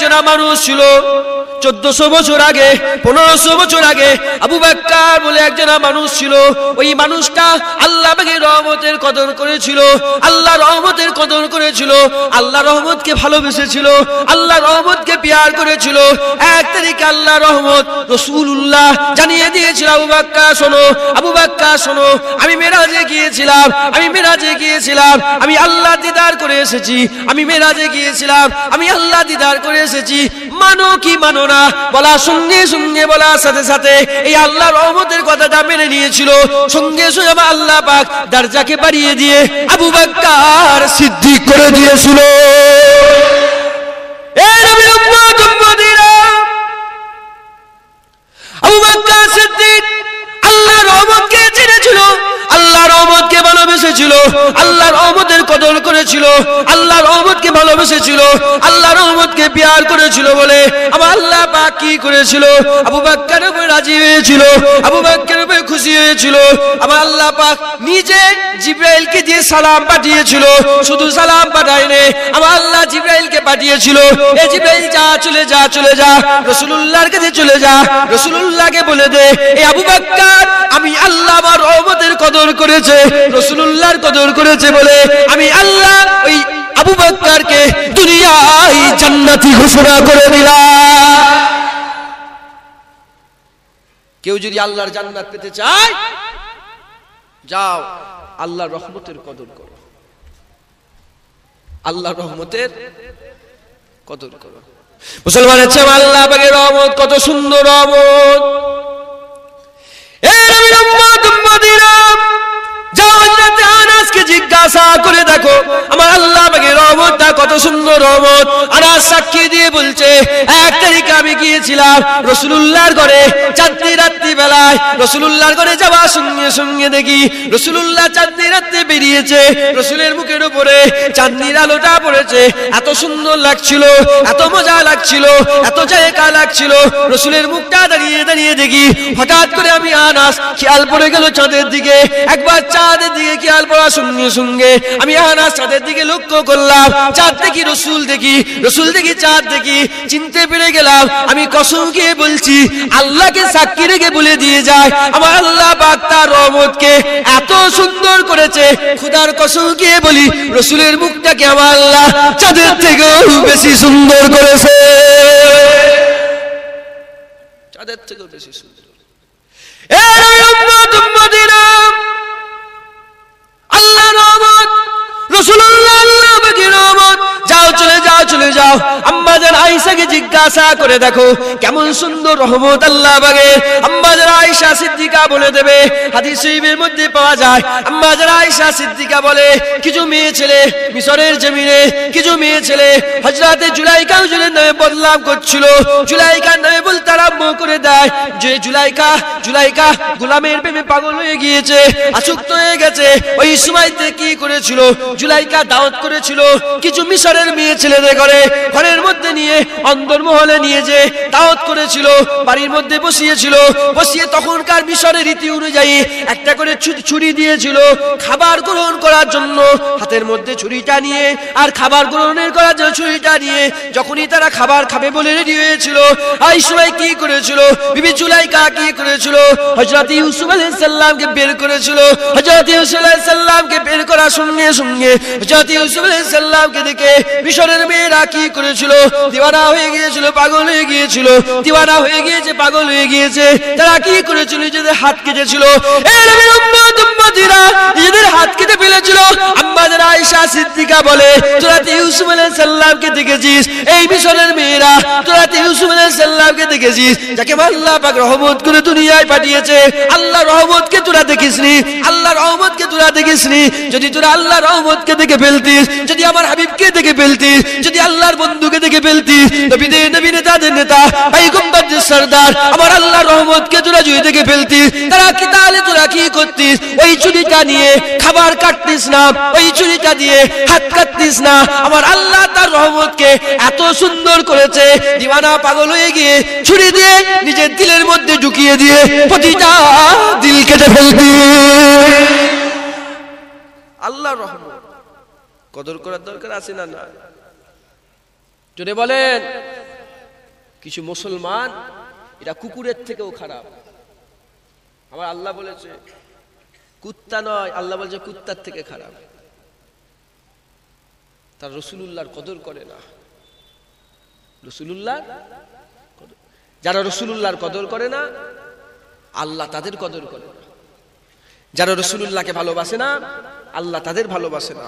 একজন মানুষ ছিল 1400 বছর আগে, 1500 বছর আগে আবু বকর বলে একজন মানুষ ছিল। ওই মানুষটা আল্লাহ পাকের রহমতের কদর করেছিল, আল্লাহ রহমতের কদর করেছিল, আল্লাহ রহমতকে ভালোবেসেছিল, আল্লাহ রহমতকে প্যার করেছিল। এক তারিখে আল্লাহ রহমত রাসূলুল্লাহ জানিয়ে দিয়েছিল, আবু বকর শোনো, আবু বকর শোনো, আমি মেরাজে গিয়েছিলাম, আমি আল্লাহ দিদার করে এসেছি, আমি মেরাজে গিয়েছিলাম, আমি আল্লাহ দিদার করে এসেছি। মানো কি মানো না, বলা সঙ্গে সঙ্গে বলার সাথে সাথে এই আল্লাহ রহমতের কথাটা মেনে নিয়েছিল। সঙ্গে সঙ্গে আল্লাহ পাক দরজাকে বাড়িয়ে দিয়ে আবু বকর সিদ্দিক করে দিয়েছিল। এই নবীর উম্মত উম্মতিরা, আবু বকর সিদ্দিক আল্লাহর রহমতকে চিনেছিল, আল্লাহর রহমতকে ভালোবেসেছিল, আল্লাহর রহমতের কদর করেছিল, আল্লাহর রহমতকে ভালোবেসেছিল, আল্লাহর রহমতকে প্যার করেছিল বলে আমার আল্লাহ পাক কি করেছিল, আবু বকরের উপর রাজি হয়েছিল, আবু বকরের উপর খুশি হয়েছিল। আমার আল্লাহ পাক নিজে জিবরাইলকে দিয়ে সালাম পাঠিয়েছিল। শুধু সালাম পাঠায়নি, আমার আল্লাহ জিবরাইলকে পাঠিয়েছিল, এ জিবরাইল যা, চলে যা, চলে যা, রাসূলুল্লাহর কাছে চলে যা, রাসূলুল্লাহকে বলে দে এই আবু বকর আমি আল্লাহ আমার রহমতের কদর করেছে, রাসূলুল্লাহর কদর করেছে বলে আমি আল্লাহ ওই আবু বকরকে দুনিয়ায় জান্নাতি ঘোষণা করে দিলাম। কেউ যদি আল্লাহর জান্নাত পেতে চায়, যাও আল্লাহর রহমতের কদর করো, আল্লাহর রহমতের কদর করো। মুসলমানের চেয়ে আল্লাহ পাকের রহমত কত সুন্দর রহমত। এই নবীর উম্মত উম্মতিরা, যাও হযরত আনাসকে জিজ্ঞাসা করে দেখো আমার আল্লাহ পাকের রহমতটা কত সুন্দর রহমত। আনাস সাক্ষী দিয়ে বলছে, এক তারিখে আমি গিয়েছিলাম রাসূলুল্লাহর ঘরে, চাঁদনি রাত্রি বেলায় রাসূলুল্লাহর ঘরে যাওয়ার সঙ্গে সঙ্গে দেখি রাসূলুল্লাহ চাঁদনি রাত্রে বেরিয়েছে, রাসূলের মুখের উপরে চাঁদনির আলোটা পড়েছে, এত সুন্দর লাগছিল, এত মজা লাগছিল, এত জায়গা লাগছিল। রাসূলের মুখটা দাঁড়িয়ে দাঁড়িয়ে দেখি, হঠাৎ করে আমি আনাস খেয়াল পড়ে গেল চাঁদের দিকে। একবার চাঁদের দিকে খেয়াল পড়ার সঙ্গে সঙ্গে আমি আনাস চাঁদের দিকে লক্ষ্য করলাম, চাঁদ দেখি, রসুল দেখি, রসুল দেখি, চাঁদ দেখি, চিনতে পেরে গেলাম। আমি কসম খেয়ে বলছি, আল্লাহকে সাক্ষী রেখে বলে দিয়ে যায় আমার আল্লাহ পাক তার রহমতকে এত সুন্দর করেছে, খোদার কসম খেয়ে বলি রসুলের মুখটাকে আমার আল্লাহ চাঁদের থেকেও বেশি সুন্দর করেছে, চাঁদের থেকেও বেশি সুন্দর। আল্লাহ রহমত, রাসূলুল্লাহ আল্লাহ পাকের রহমত। যাও চলে যাও, চলে যাও আম্মা জান আয়েশাকে জিজ্ঞাসা করে দেখো কেমন সুন্দর রহমত আল্লাহ পাকের। আম্মা জান আয়েশা সিদ্দিকা বলে দেবে, হাদিস শরীফের মধ্যে পাওয়া যায়, আম্মা জান আয়েশা সিদ্দিকা বলে কিছু মেয়ে ছেলে মিশরের জমিনে, কিছু মেয়ে ছেলে হযরতে জুলাইকা হুজুরের নামে বদনাম করছিল, জুলাইকার নামে বলতে আরম্ভ করে দেয় যে জুলাইকা গোলামের প্রেমে পাগল হয়ে গিয়েছে, আসক্ত হয়ে গেছে। ওই সময়তে কি করেছিল, জুলাইকা দাওয়াত করেছিল কিছু মিশরের মেয়ে ছেলেদের ঘরের মধ্যে নিয়ে অন্দরমহলে নিয়ে যে দাওয়াত করেছিল, বাড়ির মধ্যে বসিয়েছিল, বসিয়ে তখনকার মিশরের রীতি অনুযায়ী একটা করে ছুরি দিয়েছিল খাবার গ্রহণ করার জন্য, হাতের মধ্যে ছুরিটা নিয়ে আর খাবার গ্রহণের করার জন্য ছুরিটা নিয়ে যখনই তারা খাবার খাবে বলে রেডি হয়েছিল, এই সময় কি করেছিল বিবি জুলাইকা, কি করেছিল হযরত ইউসুফ আলাইহিস সালামকে বের করেছিল। হযরত ইউসুফ আলাইহিস সালামকে বের করার সঙ্গে সঙ্গে হযরত ইউসুফ আলাইহিস সালামকে দেখে মিশরের মেয়েরা কি করেছিল, দিওয়ানা হয়ে গিয়েছিল, পাগল হয়ে গিয়েছিল, দিওয়ানা হয়ে গিয়েছে, পাগল হয়ে গিয়েছে। তারা কি করেছিল, নিজেদের হাত কেটেছিল। এই নবীর উম্মত উম্মতিরা নিজেদের হাত কেটে ফেলেছিল। আম্মা জান আয়েশা সিদ্দিকা বলে, তোরা ইউসুফ আলাইহিস সালামকে দেখেছিস, এই মিশরের মেয়েরা তোরা ইউসুফ আলাইহিস সালামকে দেখেছিস, যাকে আল্লাহ পাক রহমত করে দুনিয়ায় পাঠিয়েছে, আল্লাহ রহমতকে তোরা দেখিসনি, আল্লাহ রহমতকে তোরা দেখিসনি। যদি তোরা আল্লাহ রহমতকে দেখে ফেলতিস, যদি আমার হাবিবকে দেখে ফেলতিস, যদি আল্লাহর বন্ধুকে দেখে ফেলতিস, নবীদের নবী নেতাদের নেতা পয়গম্বরদের সরদার আমার আল্লাহর রহমতকে তোরা যদি দেখে ফেলতিস, তাহলে তোরা কি করতিস, ওই ছুরিটা নিয়ে খাবার কাটতিস না, ওই ছুরিটা দিয়ে হাত কাটতিস না। আমার আল্লাহ তার রহমতকে এত সুন্দর করেছে, দিওয়ানা পাগল হয়ে গিয়ে ছুরি দিয়ে নিজের দিলের মধ্যে ঢুকিয়ে দিয়ে প্রতিটা দিল কেটে ফেলতি। আল্লাহর রহমত কদর করার দরকার আছে না? না, জোরে বলেন। কিছু মুসলমান এটা কুকুরের থেকেও খারাপ। আমার আল্লাহ বলেছে কুত্তা নয়, আল্লাহ বলেছে কুত্তার থেকে খারাপ। তার রাসূলুল্লাহর কদর করে না। রাসূলুল্লাহ, যারা রাসূলুল্লাহর কদর করে না আল্লাহ তাদের কদর করে না। যারা রাসূলুল্লাহকে ভালোবাসে না আল্লাহ তাদের ভালোবাসে না।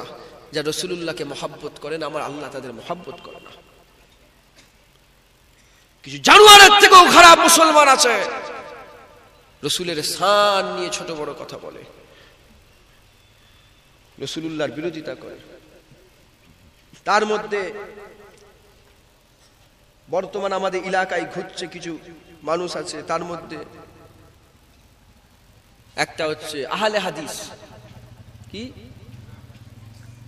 যারা রাসূলুল্লাহকে মহব্বত করে না আমার আল্লাহ তাদের মহব্বত করে না। কিছু জানোয়ারের থেকেও খারাপ মুসলমান আছে, রাসূলের শান নিয়ে ছোট বড় কথা বলে, রাসূলুল্লাহর বিরোধিতা করে। তার মধ্যে বর্তমান আমাদের এলাকায় ঘুরছে কিছু মানুষ আছে, তার মধ্যে একটা হচ্ছে আহলে হাদিস, কি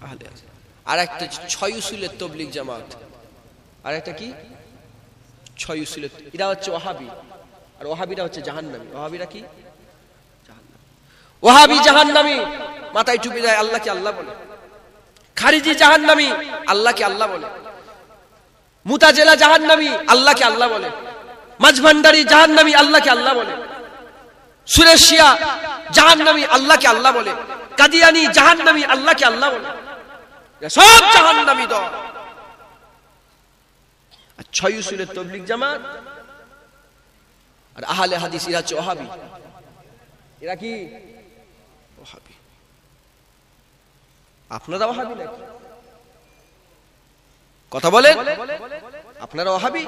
আহলে হাদিস, আর একটা ছয় উসুলের তবলিগ জামাত, আর একটা কি ছয় উসুলের, এরা হচ্ছে ওয়াহাবি, আর ওয়াহাবিরা হচ্ছে জাহান্নামী। ওয়াহাবিরা কি জাহান্নামী, ওয়াহাবি জাহান্নামী, মাথায় টুপি দেয়, আল্লাহকে আল্লাহ বলে। খারিজি জাহান্নামী, আল্লাহকে আল্লাহ বলে। মুতাজিলা জাহান্নামী, আল্লাহকে আল্লাহ বলে। মাঝভান্ডারি জাহান্নামী, আল্লাহকে আল্লাহ বলে। সুরেশিয়া জাহান্নামী, আল্লাহকে আল্লাহ বলে। কাদিয়ানি জাহান্নামী, আল্লাহকে আল্লাহ বলে। সব জাহান্নামী দল। আর ছয় উসুলের তাবলীগ জামাত আর আহলে হাদিস এরা হচ্ছে ওয়াহাবি। এরা কি ওয়াহাবি? আপনারা ওয়াহাবি নাকি? কথা বলেন, আপনারা ওয়াহাবি?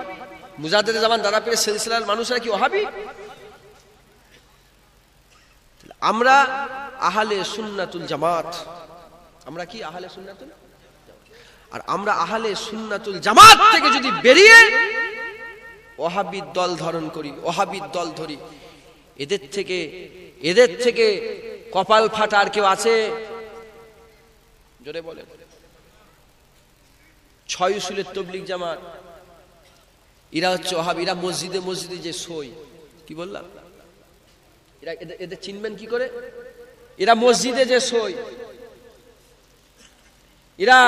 মুজাদ্দিদ জামান দাদা পীরের সিলসিলার মানুষরা কি ওয়াহাবি? আমরা আহলে সুন্নাতুল জামাত। আমরা কি আহলে সুন্নাতুল? আর আমরা আহলে সুন্নাতুল জামাত থেকে যদি বেরিয়ে ওয়াহাবির দল ধারণ করি, ওয়াহাবির দল ধরি, এদের থেকে কপাল ফাটার কেউ আছে? জোরে বলেন। ছয় উসুলের তাবলীগ জামাত এরা হচ্ছে ওয়াহাবি। এরা মসজিদে মসজিদে যে সই, কি বললাম, এরা এদের চিনবেন কি করে? এরা মসজিদে যে সই, এরা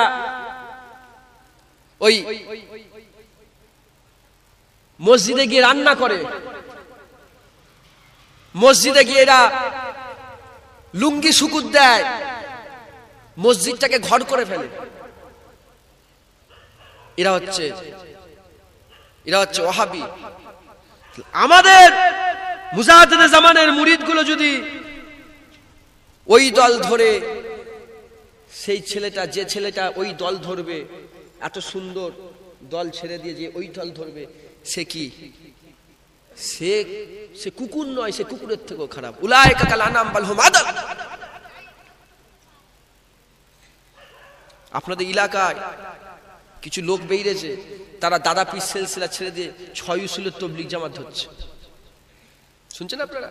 ওই মসজিদে গিয়ে রান্না করে, মসজিদে গিয়ে এরা লুঙ্গি শুকুর দেয়, মসজিদটাকে ঘর করে ফেলে। এরা হচ্ছে ওয়াহাবি। আমাদের মুজাদ্দিদ জামানের মুরিদগুলো যদি ওই দল ধরে, সেই ছেলেটা, যে ছেলেটা ওই দল ধরবে, এত সুন্দর দল ছেড়ে দিয়ে যে ওই দল ধরবে, সে কি? সে কুকুর নয়, সে কুকুরের থেকেও খারাপ। উলাইকা কাল আনাম বাল হুম আদাল। আপনাদের এলাকায় কিছু লোক বেরিয়েছে, তারা দাদা পীর সিলসিলা ছেড়ে দিয়ে ছয় উসুলের তাবলীগ জামাত ধরছে। শুনছেন আপনারা?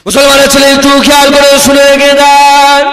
মুসলমানের ছেলে একটু খেয়াল করে শুনে রেখে দেন।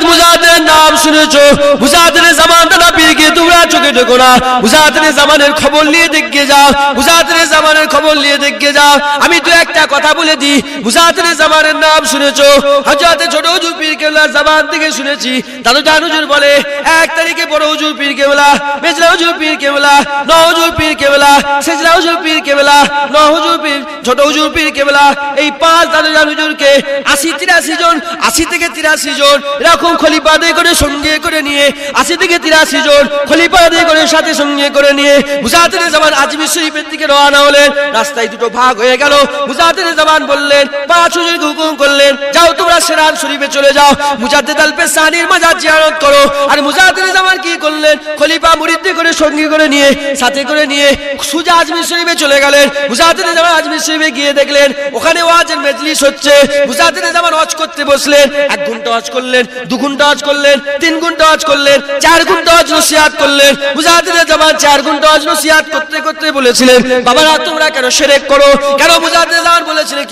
মুজাদ্দিদ নাম শুনেছো? মুজাদ্দিদ জামান দাদা পীরকে তোমরা চোখে দেখো না। মুজাদ্দিদ জামানের খবর নিয়ে দেখে যাও, মুজাদ্দিদ জামানের খবর নিয়ে দেখে যাও। আমি তো একটা কথা বলে দিই, মুজাদ্দিদ জামানের নাম শুনেছো? হযরত ছোট হুজুর পীর কেবলার জামান থেকে শুনেছি। দাদু জান হুজুর বলে 1 তারিখে বড় হুজুর পীর কেবলা, মেজলা হুজুর পীর কেবলা, ন হুজুর পীর কেবলা, সেজলা হুজুর পীর কেবলা, ন হুজুর পীর, ছোট হুজুর পীর কেবলা, এই 5 দাদু জান হুজুরকে 80-83 জন, 80 থেকে 83 জন এরকম খলিফা দিয়ে করে সঙ্গে করে নিয়ে, 80 থেকে 83 জন খলিফা দিয়ে করে সাথে সঙ্গে করে নিয়ে মুজাদ্দিদ জামান আজমির শরীফের দিকে রওনা হলেন। রাস্তায় দুটো ভাগ হয়ে গেল। মুজাদ্দিদ জামান বললেন, 5 হুজুরকে হুকুম করলেন, যাও তোমরা সেরান শরীফে চলে যাও, মুজাদ্দিদ আল-পেসানির মাজার জিয়ারত করো। আর মুজাদ্দিদ জামান কি করলেন? খলিফা মুরিদদের করে সঙ্গে করে নিয়ে, সাথে করে নিয়ে সোজা আজমির শরীফে চলে গেলেন। মুজাদ্দিদ জামান আজমির শরীফে গিয়ে দেখলেন ওখানে ওয়াজের মজলিস হচ্ছে। মুজাদ্দিদ জামান ওয়াজ করতে বসলেন। 1 ঘন্টা ওয়াজ করলেন, 2 ঘন্টা ওয়াজ করলেন, 3 ঘন্টা ওয়াজ করলেন, 4 ঘন্টা ওয়াজ নসিহত করলেন। মুজাদ্দিদ জামান 4 ঘন্টা ওয়াজ নসিহত করতে করতে বলেছিলেন, বাবারা তোমরা কেন শিরক করো? কেন? মুজাদ্দিদ জামান বলেছিলেন,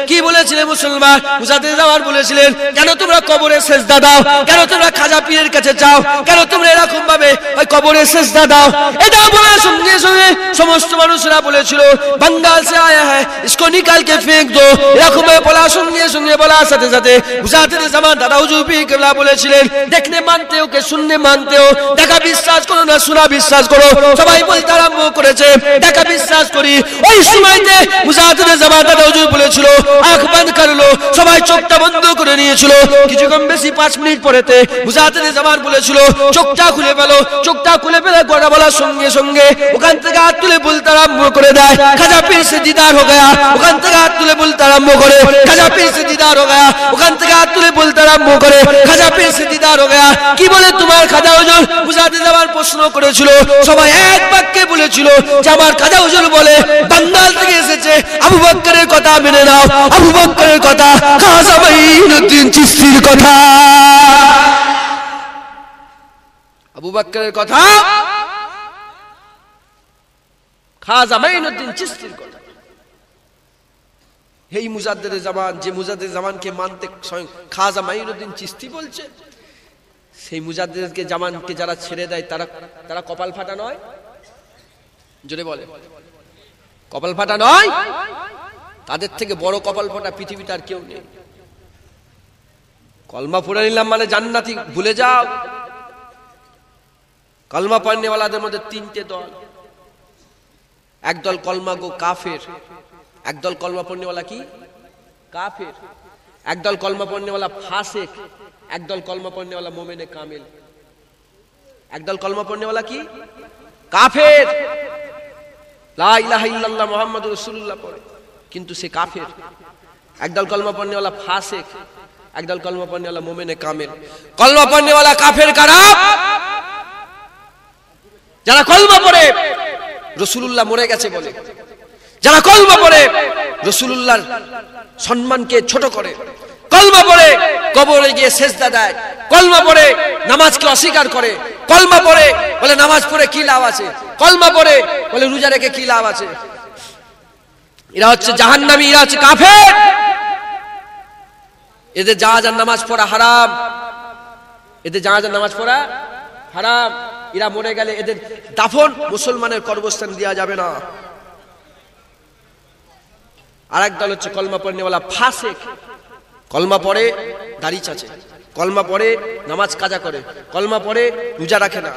কি বলেছিলেন মুসলমান? মুজাদ্দেদ জামান বলেছিলেন, কেন তোমরা কবরে সেজদা দাও, কেন তোমরা খাজা পীরের কাছে যাও, কেন তোমরা এরকম ভাবে ওই কবরে সেজদা দাও? এটা বলার সঙ্গে সঙ্গে সমস্ত মানুষরা বলেছিল, বাঙ্গাল সে আয়া হ্যায়, ইসকো নিকাল কে ফেঁক দো। এরকম ভাবে বলার সঙ্গে সঙ্গে বলার সাথে সাথে মুজাদ্দেদ জামান দাদা হুজুর পীর কেবলা বলেছিলেন, দেখনে মানতে হো কে শুননে মানতে হো, দেখা বিশ্বাস করো না শোনা বিশ্বাস করো। সবাই বলতে আরম্ভ করেছে দেখা বিশ্বাস করি। ওই সময়তে মুজাদ্দেদ জামান দাদা হুজুর বলেছিল, আঁখ বন্ধ করলো, সবাই চোখটা বন্ধ করে নিয়েছিল। কিছুক্ষণ বেশি 5 মিনিট পরেতে মুজাদ্দেদ জামান বলেছিল, চোখটা খুলে ফেলো। চোখটা খুলে ফেলে কথা বলার সঙ্গে সঙ্গে ওখান থেকে হাত তুলে বলতে আরম্ভ করে দেয়, খাজা পীর সে দিদার হো গয়া। ওখান থেকে হাত তুলে বলতে আরম্ভ করে, খাজা পীর সে দিদার হো গয়া। ওখান থেকে হাত তুলে বলতে আরম্ভ করে, খাজা পীর সে দিদার হো গয়া। কি বলে তোমার খাজা হুজুর? মুজাদ্দেদ জামান প্রশ্ন করেছিল। সবাই এক বাক্যে বলেছিল যে আমার খাজা হুজুর বলে বাঙ্গাল থেকে এসেছে, আবু বকরের কথা মেনে নাও। আবু বকরের কথা, খাজা মাঈনুদ্দিন চিশতির কথা। আবু বকরের কথা, খাজা মাঈনুদ্দিন চিশতির কথা। এই মুজাদ্দেদ জামান, যে মুজাদ্দেদ জামানকে মানতে স্বয়ং খাজা মাঈনুদ্দিন চিশতি বলছে, সেই মুজাদ্দেদকে জামানকে যারা ছেড়ে দেয় তারা কপাল ফাটা নয়? জোরে বলে, কপাল ফাটা নয়? তাদের থেকে বড় কপাল ফাটা পৃথিবীতে আর কেউ নেই। কলমা পড়ে নিলাম মানে জান্নাতি ভুলে যাও। কলমা পড়নেওয়ালাদের মধ্যে 3টে দল। একদল কলমা গো কাফের, একদল কলমা পড়নেওয়ালা কি কাফের, একদল কলমা পড়নেওয়ালা ফাসিক, একদল কলমা পড়নেওয়ালা মুমিনে কামিল। একদল কলমা পড়নেওয়ালা কি কাফের, লা ইলাহা ইল্লাল্লাহ মুহাম্মাদুর রাসূলুল্লাহ পড়ে কিন্তু সে কাফের। একদল কলমা পড়নেওয়ালা ফাসিক, একদল কলমা পড়নেওয়ালা মুমিনে কামিল। কলমা পড়নেওয়ালা কাফের কারা? যারা কলমা পড়ে রাসূলুল্লাহ মরে গেছে বলে, যারা কলমা পড়ে রাসূলুল্লাহর সম্মানকে ছোট করে, কলমা পড়ে কবরে গিয়ে সেজদা দেয়, কলমা পড়ে নামাজকে অস্বীকার করে, কলমা পড়ে বলে নামাজ পড়ে কি লাভ আছে, কলমা পড়ে বলে রোজা রেখে কি লাভ আছে। এরা হচ্ছে জাহান্নামী, এরা হচ্ছে কাফের। এদের জানাজার নামাজ পড়া হারাম, এদের জানাজার নামাজ পড়া হারাম। এরা মরে গেলে এদের দাফন মুসলমানের কবরস্থান দেওয়া যাবে না। আরেক দল হচ্ছে কলমা পড়নেওয়ালা ফাসিক। কলমা পড়ে দাড়ি চাচে, কলমা পড়ে নামাজ কাজা করে, কলমা পড়ে রোজা রাখে না।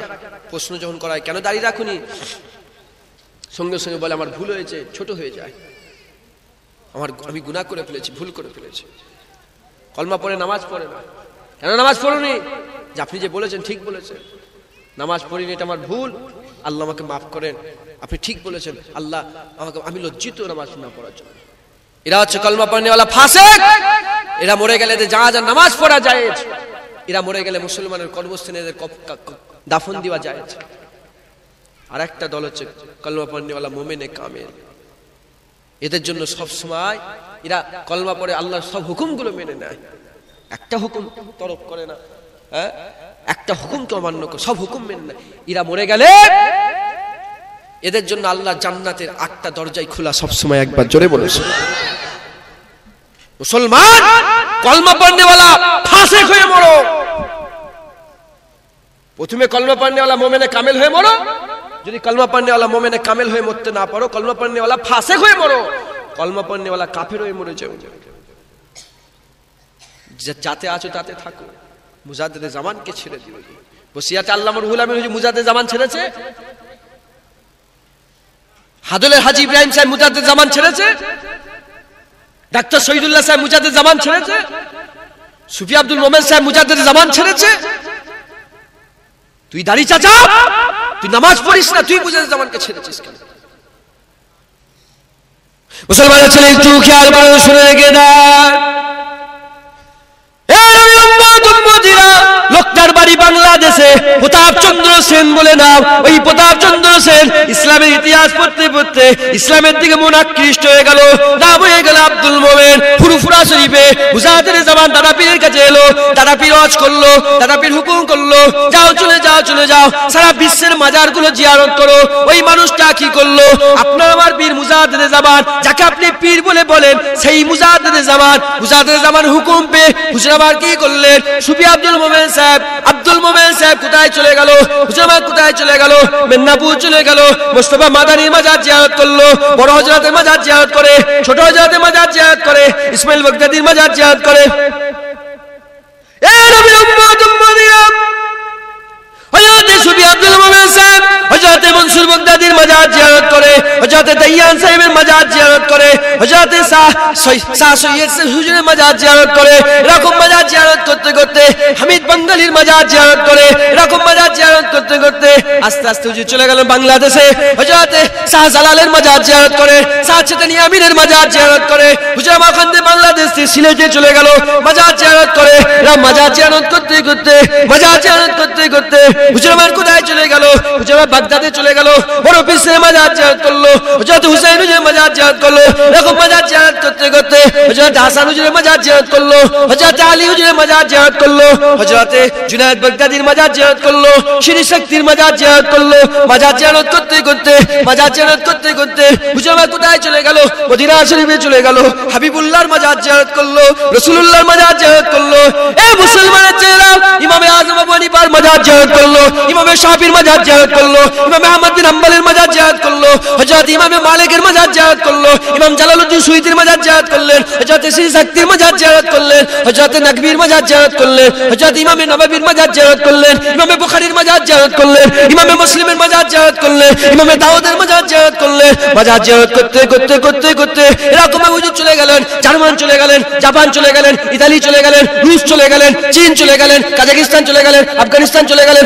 প্রশ্ন যখন করা হয় কেন দাড়ি রাখুনি, সঙ্গে সঙ্গে বলে আমার ভুল হয়েছে, ছোট হয়ে যায়, আমি গুনাহ করে ফেলেছি, ভুল করে ফেলেছি। কলমা পড়ে নামাজ পড়ে না। কেন নামাজ পড়ুনি? যে আপনি যে বলেছেন ঠিক বলেছেন, নামাজ পড়িনি, এটা আমার ভুল, আল্লাহ আমাকে মাফ করেন, আপনি ঠিক বলেছেন, আল্লাহ আমাকে, আমি লজ্জিত নামাজ না পড়ার জন্য। এরা হচ্ছে কলমা পড়নেওয়ালা ফাসিক। এরা মরে গেলে এদের জানাজার নামাজ পড়া জায়েজ, এরা মরে গেলে মুসলমানের কবরস্থানে এদের দাফন দেওয়া জায়েজ। আর একটা দল হচ্ছে কলমা পড়নেওয়ালা মুমিনে কামিল। এদের জন্য সব সময় এরা কলমা পড়ে আল্লাহর সব হুকুমগুলো মেনে নেয়, একটা হুকুম তরক করে না, হ্যাঁ, একটা হুকুমকে অমান্য করে সব হুকুম মেনে নেয়। এরা মরে গেলে এদের জন্য আল্লাহ জান্নাতের 8টা দরজাই খোলা সব সময়। একবার জোরে বলেছে মুসলমান কলমা পড়নেওয়ালা ফাসিক হয়ে মরো। প্রথমে কলমা পড়নেওয়ালা মুমিনে কামিল হয়ে মরো। যদি কলমা পড়নেওয়ালা মুমিনে কামিল হয়ে মরতে না পারো, কলমা পড়নেওয়ালা ফাসিক হয়ে মরো, কলমা পড়নেওয়ালা কাফের হয়ে মরে যাও। যাতে আছো তাতে থাকো, মুজাদ্দেদ জামানকে ছেড়ে দিও। বসিয়াতে আল্লামা রুহুল আমিন মুজাদ্দেদ জামান ছেড়েছে, হাদলের হাজী ইব্রাহিম সাহেব মুজাদ্দেদ জামান ছেড়েছে, ডাক্তার শহীদুল্লাহ সাহেব মুজাদ্দেদ জামান ছেড়েছে, সুফি আব্দুল মোমেন সাহেব মুজাদ্দেদ জামান ছেড়েছে। তুই দাড়ি চাচা, তুই নামাজ পড়িস না, তুই মুজাদ্দেদ জামানকে ছেড়েছিস কেন? মুসলমানের ছেলে একটু খেয়াল করে শুনে রেখে দেয়, লোকটার বাড়ি বাংলাদেশে, প্রতাপচন্দ্র চন্দ্র সেন বলে নাম। ওই প্রতাপ চন্দ্র সেন ইসলামের ইতিহাস পড়তে পড়তে ইসলামের দিকে মন আকৃষ্ট হয়ে গেল। নাম হয়ে গেল আব্দুল মোমেন। ফুরফুরা শরীফে মুজাহিদের জামান দাদা পীরের কাছে এলো। দাদা পীর ওয়াজ করলো, দাদা পীর হুকুম করলো, যাও চলে যাও চলে যাও, সারা বিশ্বের মাজারগুলো জিয়ারত করো। ওই মানুষটা কি করলো? আপনার আমার পীর মুজাহিদের জামান, যাকে আপনি পীর বলে বলেন, সেই মুজাহিদের জামান হুকুম পেয়ে হুজুর আমার কি করলেন? সুফি আব্দুল মোমেন সাহেব কোথায় চলে গেল? হুজুর আমার কোথায় চলে গেল? মেদিনীপুর চলে গেল। মুস্তাফা মাদানির মাজার জিয়ারত করলো, বড় হযরতের মাজার জিয়ারত করে, ছোট হযরতের মাজার জিয়ারত করে, ইসমাইল বাগদাদির মাজার জিয়ারত করে। এ নবীর উম্মত উম্মতিরা, হযরত সুফি আব্দুল মোমেন সাহেব হযরত মনসুর বাগদাদির মাজার জিয়ারত করে, হযরত দাইয়ান সাহেবের মাজার জিয়ারত করে, হযরত শাহ সৈয়দ হুজুরের মাজার জিয়ারত করে। এরকম মাজার জিয়ারত করতে করতে হামিদ বাঙ্গালির মাজার জিয়ারত করে। এরকম মাজার জিয়ারত করতে করতে আস্তে আস্তে হুজুর চলে গেল বাংলাদেশে। হযরত শাহ জালালের মাজার জিয়ারত করে, শাহ চেতনি আমিনের মাজার জিয়ারত করে। হুজুর আমার ওখান থেকে বাংলাদেশ থেকে সিলেটে চলে গেল, মাজার জিয়ারত করে। এরা মাজার জিয়ারত করতে করতে হুজুর আমার কোথায় চলে গেল? হুজুর আমার বাগদাদে চলে গেল, বড় পীরের মাজার জিয়ারত করলো, হযরত হুসাইন হুজুরের মাজার জিয়ারত করলো। এরকম মাজার জিয়ারত করতে করতে হযরত হাসান হুজুরের মাজার জিয়ারত করলো, হযরত আলী হুজুরের মাজার জিয়ারত করলো, হযরত জুনায়েদ বাগদাদির মাজার জিয়ারত করলো, শিরি শক্তির মাজার জিয়ারত করলো। মাজার জিয়ারত করতে করতে হুজুর আমার কোথায় চলে গেল? মদিনা শরীফে চলে গেল, হাবিবুল্লাহর মাজার জিয়ারত করলো, রাসূলুল্লাহর মাজার জিয়ারত করলো। এ মুসলমানের চেহারা, ইমামে আযম আবু হানিফার মাজার জিয়ারত করলো, ইমামে শাফির মাজার জিয়ারত করলো, ইমামে আহমদ বিন হাম্বলের মাজার জিয়ারত করলো, হযরত ইমামে মালিকের মাজার জিয়ারত করলো, ইমাম জালালউদ্দিন সুয়ুতির মাজার জিয়ারত করলেন, হযরত শিরি শক্তির মাজার জিয়ারত করলেন, হযরত নকভির মাজার জিয়ারত করলেন, হযরত ইমামে নববীর মাজার জিয়ারত করলেন, ইমামে বুখারীর মাজার জিয়ারত করলেন, ইমামে মুসলিমের মাজার জিয়ারত করলেন, ইমামে দাউদের মাজার জিয়ারত করলেন। মাজার জিয়ারত করতে করতে এরকম হুজুর চলে গেলেন, জার্মান চলে গেলেন, জাপান চলে গেলেন, ইতালি চলে গেলেন, রুশ চলে গেলেন, চীন চলে গেলেন, কাজাকিস্তান চলে গেলেন, আফগানিস্তান চলে গেলেন,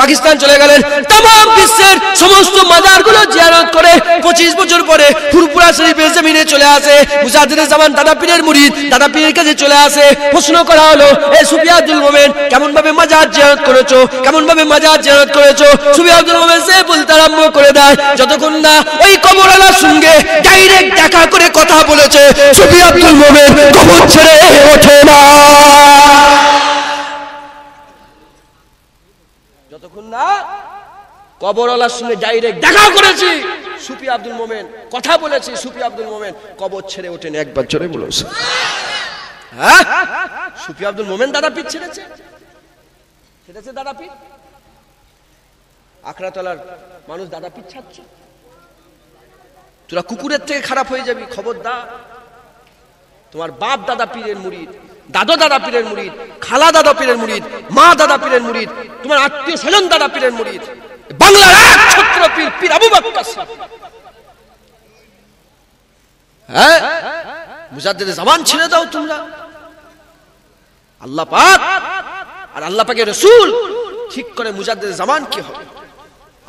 পাকিস্তান চলে গেলেন। तमाम বিশ্বের সমস্ত মাজারগুলো জিয়ারত করে 25 বছর পরে ফুরফুরা শরীফের জমিনে চলে আসে। মুজাদ্দিদে জামান দাদা পীরের মুরিদ দাদা পীরের কাছে চলে আসে। প্রশ্ন করা হলো, এ সুফি আব্দুল মোমেন, কেমন ভাবে মাজার জিয়ারত করেছো? সুফি আব্দুল মোমেন সে বলতে আরম্ভ করে দেয়, যতক্ষণ না ওই কবরওয়ালার সঙ্গে ডাইরেক্ট দেখা করে কথা বলেছে, সুফি আব্দুল মোমেন কবর ছেড়ে ওঠে না। যতক্ষণ না কবরওয়ালার সঙ্গে ডাইরেক্ট দেখা করেছি, সুফি আব্দুল মোমেন কথা বলেছি, সুফি আব্দুল মোমেন কবর ছেড়ে ওঠেন। একবার জোরে বলুন। হ্যাঁ, সুফি আব্দুল মোমেন দাদা পীর ছেড়েছে দাদা পীর। আখড়াতলার মানুষ দাদা পীর ছাড়ছে, তোরা কুকুরের থেকে খারাপ হয়ে যাবি, খবরদার। তোমার বাপ দাদা পীরের মুরিদ, দাদা দাদা পীরের মুরিদ, খালা দাদা পীরের মুরিদ, মা দাদা পীরের মুরিদ, তোমার আত্মীয় স্বজন দাদা পীরের মুরিদ, বাংলার এক ছত্র পীর, পীর আবু বকর সাহেব। হ্যাঁ, মুজাদ্দিদে জামান ছেড়ে দাও তোমরা। আল্লাহ পাক আর আল্লাহ পাকের রাসূল ঠিক করে মুজাদ্দিদে জামান কি হবে।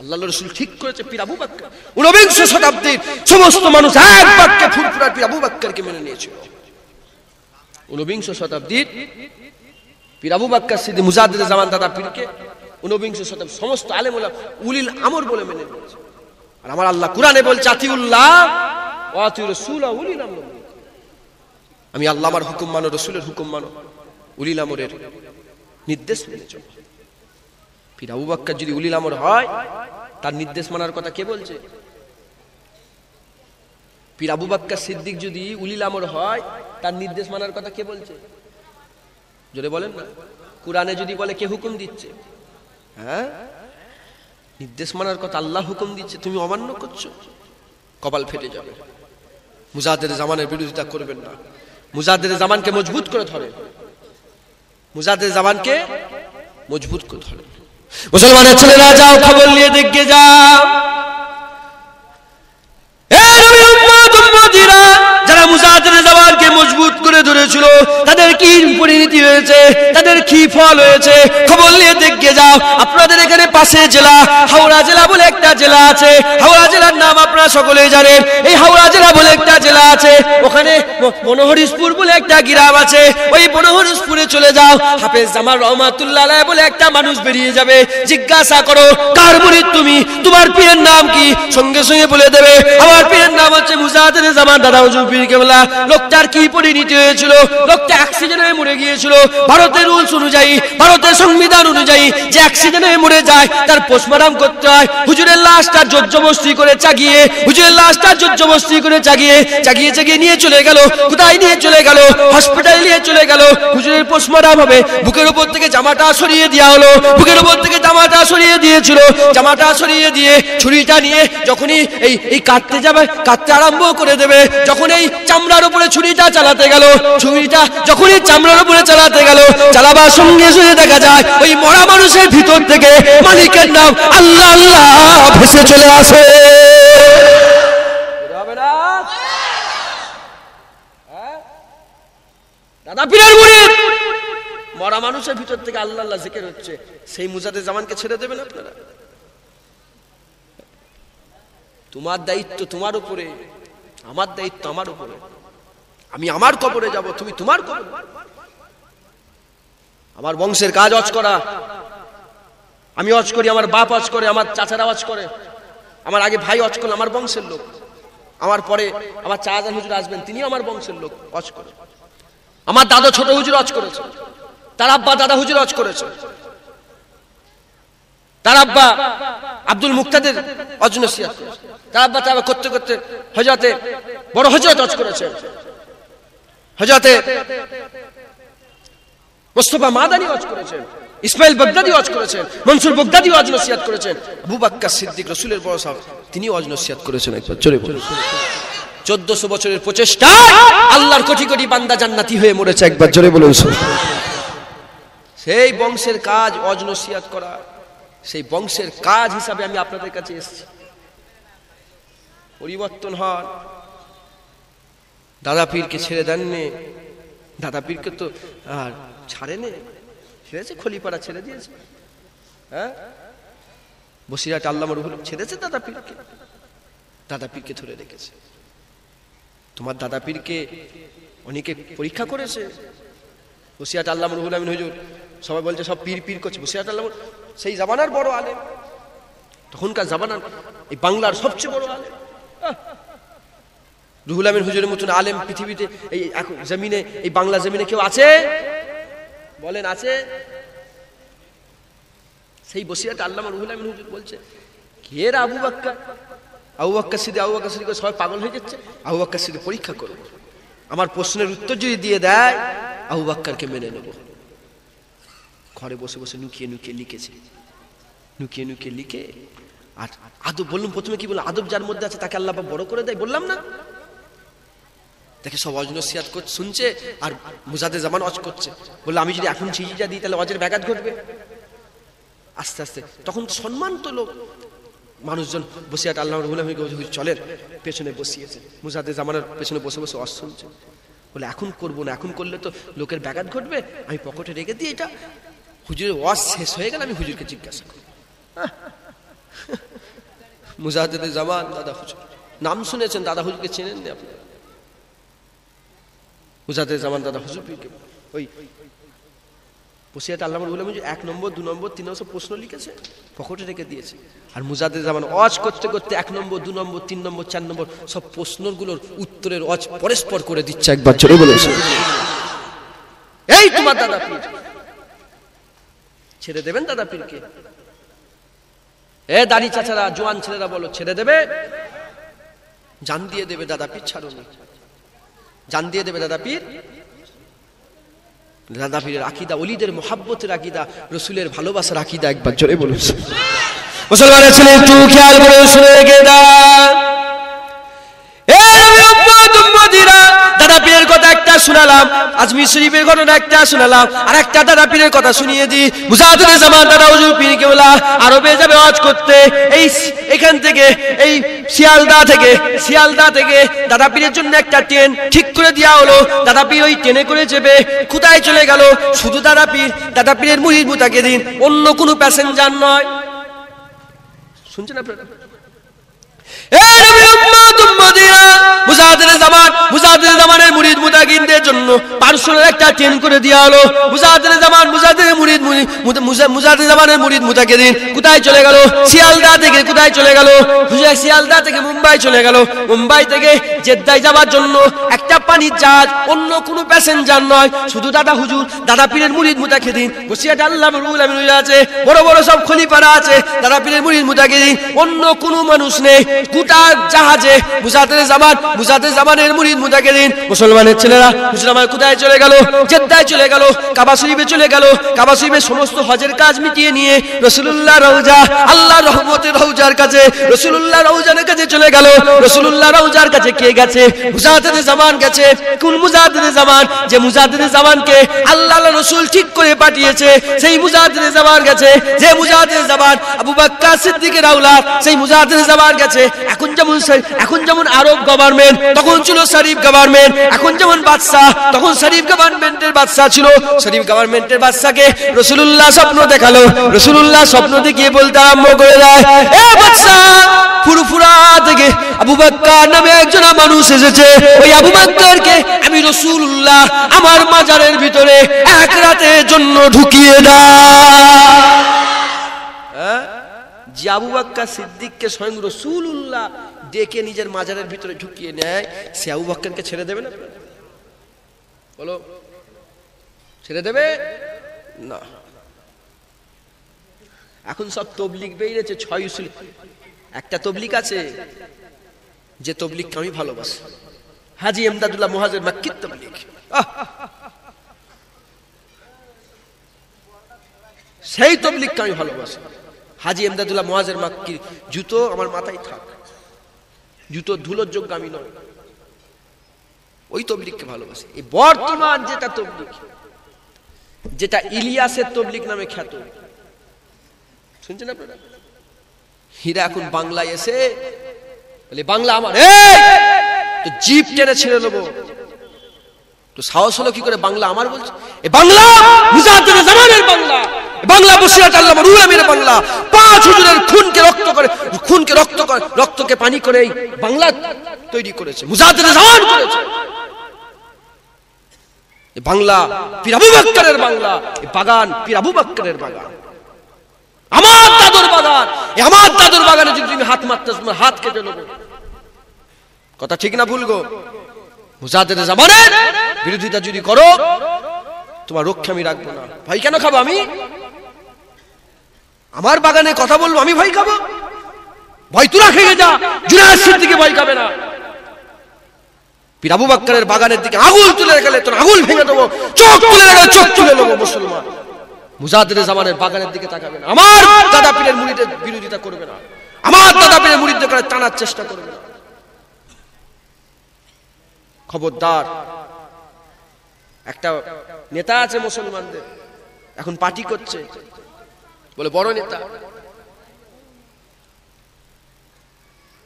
আল্লাহর রাসূল ঠিক করেছে পীর আবু বকর। 19 শতাব্দীর সমস্ত মানুষ এক বাক্যে ফুরফুরার পীর আবু বকরকে মেনে নিয়েছিল। 19 শতাব্দীর পীর আবু বকর সিদ্দিক মুজাদ্দিদে জামান দাদা পীরকে 19 শতাব্দীর সমস্ত আলেম ওলামা উলিল আমর বলে মেনে নিয়েছে। আর আমার আল্লাহ কোরআনে বলছে, আতিউল্লাহ ওয়া আতিউর রাসূল উলিল আমর। আমি আল্লাহ আমার হুকুম মানো, রাসূলের হুকুম মানো, উলিল আমরের নির্দেশ মেনে চলো। পীর আবু বকর যদি উলিল আমর হয়, তার নির্দেশ মানার কথা কে বলছে? পীর আবু বকর সিদ্দিক যদি উলিল আমর হয়, তার নির্দেশ মানার কথা কে বলছে? জোরে বলেন না। কোরআনে যদি বলে, কে হুকুম দিচ্ছে? হ্যাঁ, নির্দেশ মানার কথা আল্লাহ হুকুম দিচ্ছে, তুমি অমান্য করছো, কপাল ফেটে যাবে। মুজাদ্দিদে জামানের বিরোধিতা করবেন না। মুজাদ্দিদে জামানকে মজবুত করে ধরেন, মুজাদ্দিদে জামানকে মজবুত করে ধরেন। মুসলমানের ছেলেরা যাও, খবর নিয়ে দেখে যাও, যারা মুজাদ্দিদে জামানকে মজবুত করে ধরেছিল, তাদের কি পরিণতি হয়েছে, তাদের কি ফল হয়েছে, খবর নিয়ে দেখে যাও। আপনাদের এখানে পাশে জেলা হাওড়া জেলা বলে একটা জেলা আছে, হাওড়া জেলার নাম আপনারা সকলেই জানেন। এই হাওড়া জেলা বলে একটা জেলা আছে, ওখানে বনহরিশপুর বলে একটা গ্রাম আছে। ওই বনহরিশপুরে চলে যাও, হাফেজ জামাল রহমাতুল্লাহ আলাইহি বলে একটা মানুষ বেরিয়ে যাবে। জিজ্ঞাসা করো কার মুরিদ তুমি, তোমার পীরের নাম কি? সঙ্গে সঙ্গে বলে দেবে আমার পীরের নাম হচ্ছে মুজাহিদুল জামান দাদা হুজুর পীর কেবলা। লোকটার কি পরিণতি হয়েছিল? লোকটা অ্যাক্সিডেন্টে মরে গিয়েছিল। ভারতের রুলস অনুযায়ী, ভারতের সংবিধান অনুযায়ী যে অ্যাক্সিডেন্টে মরে যায় তার পোস্টমর্টম করতে হয়। হুজুরের লাশটা জোরজবস্তি করে চাগিয়ে, হুজুরের লাশটা জোরজবস্তি করে চাগিয়ে নিয়ে চলে গেল। কোথায় নিয়ে চলে গেল? হসপিটালে নিয়ে চলে গেল। হুজুরের পোস্টমর্টম হবে, বুকের উপর থেকে জামাটা সরিয়ে দেওয়া হলো। বুকের উপর থেকে জামাটা সরিয়ে দিয়েছিল, জামাটা সরিয়ে দিয়ে ছুরিটা নিয়ে যখনই এই কাটতে যাবে, কাটতে আরম্ভ করে দেবে, যখন এই চামড়ার উপরে ছুরিটা চালাতে গেল, ছুরিটা যখনই চামড়ার উপরে চালাতে গেল, চালাবার সঙ্গে সঙ্গে দেখা যায় ওই মরা মানুষের ভিতর থেকে মালিকের নাম আল্লাহ আল্লাহ ভেসে চলে আসে। দাদা পীরের মুরিদ, মরা মানুষের ভিতর থেকে আল্লাহ আল্লাহ জিকির হচ্ছে। সেই মুজাহিদুল জামানকে ছেড়ে দেবেন আপনারা? তোমার দায়িত্ব তোমার উপরে, আমার দায়িত্ব আমার উপরে। আমি আমার কবরে যাব, তুমি তোমার কবরে। আমার বংশের কাজ অজ করা, আমি অজ করি, আমার বাপ অজ করে, আমার চাচারা অজ করে, আমার আগে ভাই অজ করল, আমার বংশের লোক। আমার পরে আমার চাচার হুজুর আসবেন, তিনিও আমার বংশের লোক, অজ করে। আমার দাদা ছোট হুজুর অজ করেছে, তার আব্বা দাদা হুজুর অজ করেছে, তার আব্বা আব্দুল মুক্তাদের অজ নসিহত করেছে, তার আব্বা তার করতে করতে হযরতে বড় হযরত অজ করেছে, হযরতে মুস্তাফা মাদানী ওয়াজ করেছেন, ইসমাইল বাগদাদি ওয়াজ করেছেন, মনসুর বাগদাদি ওয়াজ নসিহত করেছেন, আবু বকর সিদ্দিক রাসূলের বড় সাহাবী তিনি ওয়াজ নসিহত করেছেন। একবার জোরে বলুন। 1400 বছরের প্রচেষ্টায় আল্লাহর কোটি কোটি বান্দা জান্নাতি হয়ে মরেছে। একবার জোরে বলুন। সেই বংশের কাজ ওয়াজ নসিহত করা, সেই বংশের কাজ হিসাবে আমি আপনাদের কাছে এসেছি। পরিবর্তন হন। দাদা পীরকে ছেড়ে দেননি, দাদা পীরকে তো আর ছাড়েনি, ছেড়েছে, খলিপাড়া ছেড়ে দিয়েছে, হ্যাঁ, বসিরহাট আল্লামা রুহুল ছেড়েছে দাদা পীরকে, দাদা পীরকে ধরে রেখেছে। তোমার দাদা পীরকে অনেকে পরীক্ষা করেছে। বসিরহাট আল্লামা রুহুল আমিন হুজুর, সবাই বলছে সব পীর পীর করছে। বসিরহাট আল্লামা সেই জামানার বড় আলেম, তখনকার জামানার এই বাংলার সবচেয়ে বড় আলেম। রুহুল আমিন হুজুরের মতন আলেম পৃথিবীতে এই জমিনে, এই বাংলা জমিনে কেউ আছে? বলেন আছে? সেই বসিরহাট আল্লামা রুহুল আমিন হুজুর বলছে, কে রে আবু বকর? আবু বকর সিদ্দিক, আবু বকর সিদ্দিক সবাই পাগল হয়ে যাচ্ছে। আবু বকর সিদ্দিক পরীক্ষা করব, আমার প্রশ্নের উত্তর যদি দিয়ে দেয় আবু বকরকে মেনে নেব। ঘরে বসে বসে লুকিয়ে লুকিয়ে লিখেছে, লুকিয়ে লুকিয়ে লিখে। আর আদব বললাম প্রথমে, কি বললাম, আদব যার মধ্যে আছে তাকে আল্লাহ বড় করে দেয়, বললাম না? দেখে সব ওয়াজ নসিহত করছে, শুনছে, আর মুজাহিদুল জামান ওয়াজ করছে। বললো আমি যদি এখন চিঠিটা দিই তাহলে ওয়াজের ব্যাঘাত ঘটবে। আস্তে আস্তে তখন সম্মান তো লোক মানুষজন বসিরহাট আল্লামা রুহুল আমিন চলেন, পেছনে বসিয়েছে, মুজাহিদুল জামানের পেছনে বসে বসে ওয়াজ শুনছে। বলে এখন করবো না, এখন করলে তো লোকের ব্যাঘাত ঘটবে, আমি পকেটে রেখে দিই এটা। হুজুরের ওয়াজ শেষ হয়ে গেল, আমি হুজুরকে জিজ্ঞাসা করি, মুজাহিদুল জামান দাদা হুজুর, নাম শুনেছেন, দাদা হুজুরকে চেনেন না আপনি? মুজাহিদুল জামান দাদা হুজুর ওই বসিরহাট আল্লামা রুহুল আমিন 1 নম্বর 2 নম্বর 3 নম্বর প্রশ্ন লিখেছে, পকেটে রেখে দিয়েছে। আর মুজাহিদুল জামান ওয়াজ করতে করতে 1 নম্বর 2 নম্বর 3 নম্বর 4 নম্বর সব প্রশ্নগুলোর উত্তরের ওয়াজ পরস্পর করে দিচ্ছে। একবার জোরে বলেছে, এই তোমার দাদা পীর, ছেড়ে দেবেন দাদা পীরকে? এ দাড়ি চাচারা, জোয়ান ছেলেরা বলো, ছেড়ে দেবে? জান দিয়ে দেবে দাদা পীর, ছাড়ুনি, জান দিয়ে দেবে দাদা পীর। দাদা পীরের আকীদা, ওলিদের মোহাব্বতের আকীদা, রাসূলের ভালোবাসার আকীদা। একবার জোরে বলুন। মুসলমানের ছেলে একটু খেয়াল করে শুনে রেখে দাও, এ নবী উম্মত উম্মতিরা, দাদা পীরের কথা একটা একটা শোনালাম, আজমির শরীফের ঘটনা একটা শোনালাম, আর একটা দাদা পীরের কথা শুনিয়ে দিই। মুজাহিদুল জামান দাদা হুজুর পীর কেবলা আরবে যাবে হজ করতে। এখান থেকে এই শিয়ালদা থেকে দাদা পীরের জন্য একটা ট্রেন ঠিক করে দেওয়া হলো। দাদা পীর ওই ট্রেনে করে চেপে কোথায় চলে গেল? শুধু দাদা পীরের মুরিদ মুতাকিদিন, অন্য কোনো প্যাসেঞ্জার নয়। শুনছেন আপনারা? মুজাহিদুল জামানের মুরিদ মুতাকিনদের জন্য পার্সোনাল একটা ট্রেন করে দেওয়া হলো। মুজাহিদুল জামানের মুরিদ মুতাকিদিন কোথায় চলে গেল? শিয়ালদা থেকে কোথায় চলে গেল? শিয়ালদা থেকে মুম্বাই চলে গেল। মুম্বাই থেকে জেদ্দায় যাওয়ার জন্য একটা পানির জাহাজ, অন্য কোনো প্যাসেঞ্জার নয়, শুধু দাদা হুজুর দাদা পীরের মুরিদ মুতাকিদিন বসিয়াটা আল্লাহ রুহুল আমিন আছে, বড় বড় সব খলিফারা আছে, দাদা পীরের মুরিদ মুতাকিদিন, অন্য কোনো মানুষ নেই। গোটা জাহাজে মুজাহিদুল জামানের মুরিদ মুতাকিদিন মুসলমানের ছেলেরা মুসলমান কোথায় চলে গেল? জেদ্দায় চলে গেল, কাবা শরীফে চলে গেল। কাবা শরীফের সমস্ত হজের কাজ মিটিয়ে নিয়ে রাসূলুল্লাহ রওজা, আল্লাহর রহমতের রওজার কাছে, রাসূলুল্লাহ রওজার কাছে চলে গেল। রাসূলুল্লাহ রওজার কাছে কে গেছে? মুজাহিদুল জামান গেছে। কোন মুজাহিদুল জামান? যে মুজাহিদুল জামানকে আল্লাহর রাসূল ঠিক করে পাঠিয়েছে, সেই মুজাহিদুল জামান গেছে। যে মুজাহিদুল জামান আবু বকর সিদ্দিকের আওলাদ, সেই মুজাহিদুল জামান গেছে। এখন যেমন আরব গভর্নমেন্ট, তখন ছিল শরীফ গভর্নমেন্ট। এখন যেমন বাদশা, তখন শরীফ গভর্নমেন্টের বাদশা ছিল। শরীফ গভর্নমেন্টের বাদশাকে রাসূলুল্লাহ স্বপ্ন দেখালো। রাসূলুল্লাহ স্বপ্ন দেখিয়ে বলতে আরম্ভ করে দেয়, এ বাদশা, ফুরফুরা থেকে আবু বকর নামে একজন মানুষ এসেছে। ওই আবু বকরকে আমি রাসূলুল্লাহ আমার মাজারের ভিতরে এক রাতের জন্য ঢুকিয়ে দাও। যে আবু বকর সিদ্দিককে স্বয়ং রাসূলুল্লাহ ডেকে নিজের মাজারের ভিতরে ঢুকিয়ে নেয়, সে আবু বকরকে ছেড়ে দেবে না? বলো, ছেড়ে দেবে না? এখন সব তবলিগ বেরিয়েছে, 6 উসুল। একটা তবলিগ আছে যে তবলিগকে আমি ভালোবাসি, হাজী ইমদাদুল্লাহ মুহাজির মাক্কি তবলিগ। সেই তবলিগকে আমি ভালোবাসি। হাজী ইমদাদুল্লাহ মুহাজির মাক্কি জুতো আমার মাথায় থাক, জুতো ধুলোর যোগ্য আমি নয়, ওই তবলিগকে ভালোবাসি। এই বর্তমান যেটা তবলিগ, যেটা ইলিয়াসের তবলিগ নামে খ্যাত, শুনছেন আপনারা? হীরা এখন বাংলায় এসে বলে বাংলা আমার, তো জিপ টেনে ছেড়ে নেবো। তো সাহস হলো কি করে বাংলা আমার বলছে? এ বাংলা মুজাহিদুল জামানের বাংলা, বাংলা বসিরাত আল্লাহ রুহুল আমিনের বাংলা। 5 হুজুরের খুনকে রক্ত করে রক্তকে পানি করে এই বাংলা তৈরি করেছে, মুজাহিদুল জামান করেছে। এই বাংলা পীর আবু বকরের বাংলা, এই বাগান পীর আবু বকরের বাগান, আমার দাদুর বাগান। এই আমার দাদুর বাগানে যদি তুমি হাত মারতে, তোমার হাত কেটে নেবো। কথা ঠিক না ভুল গো? মুজাহিদুল জামানের বিরোধিতা যদি করো, তোমার রক্ষা আমি রাখবো না। ভাই কেন খাবো আমি? আমার বাগানে কথা বলবো, আমি ভয় খাবো? ভয় তোরা খেয়ে যা, জুনায়েদ সিদ্দিকী ভয় খাবে না। পীর আবু বকরের বাগানের দিকে আগুল তুলে গেলে তোর আগুল ভেঙে দেবো, চোখ তুলে গেলে চোখ তুলে নেবো। মুসলমান মুজাহিদুল জামানের বাগানের দিকে তাকাবে না, আমার দাদা পীরের মুরিদের বিরোধিতা করবে না, আমার দাদা পীরের মুরিদদের করে টানার চেষ্টা করবে না। খবরদার। একটা নেতা আছে মুসলমানদের, এখন পার্টি করছে, বলে বড় নেতা,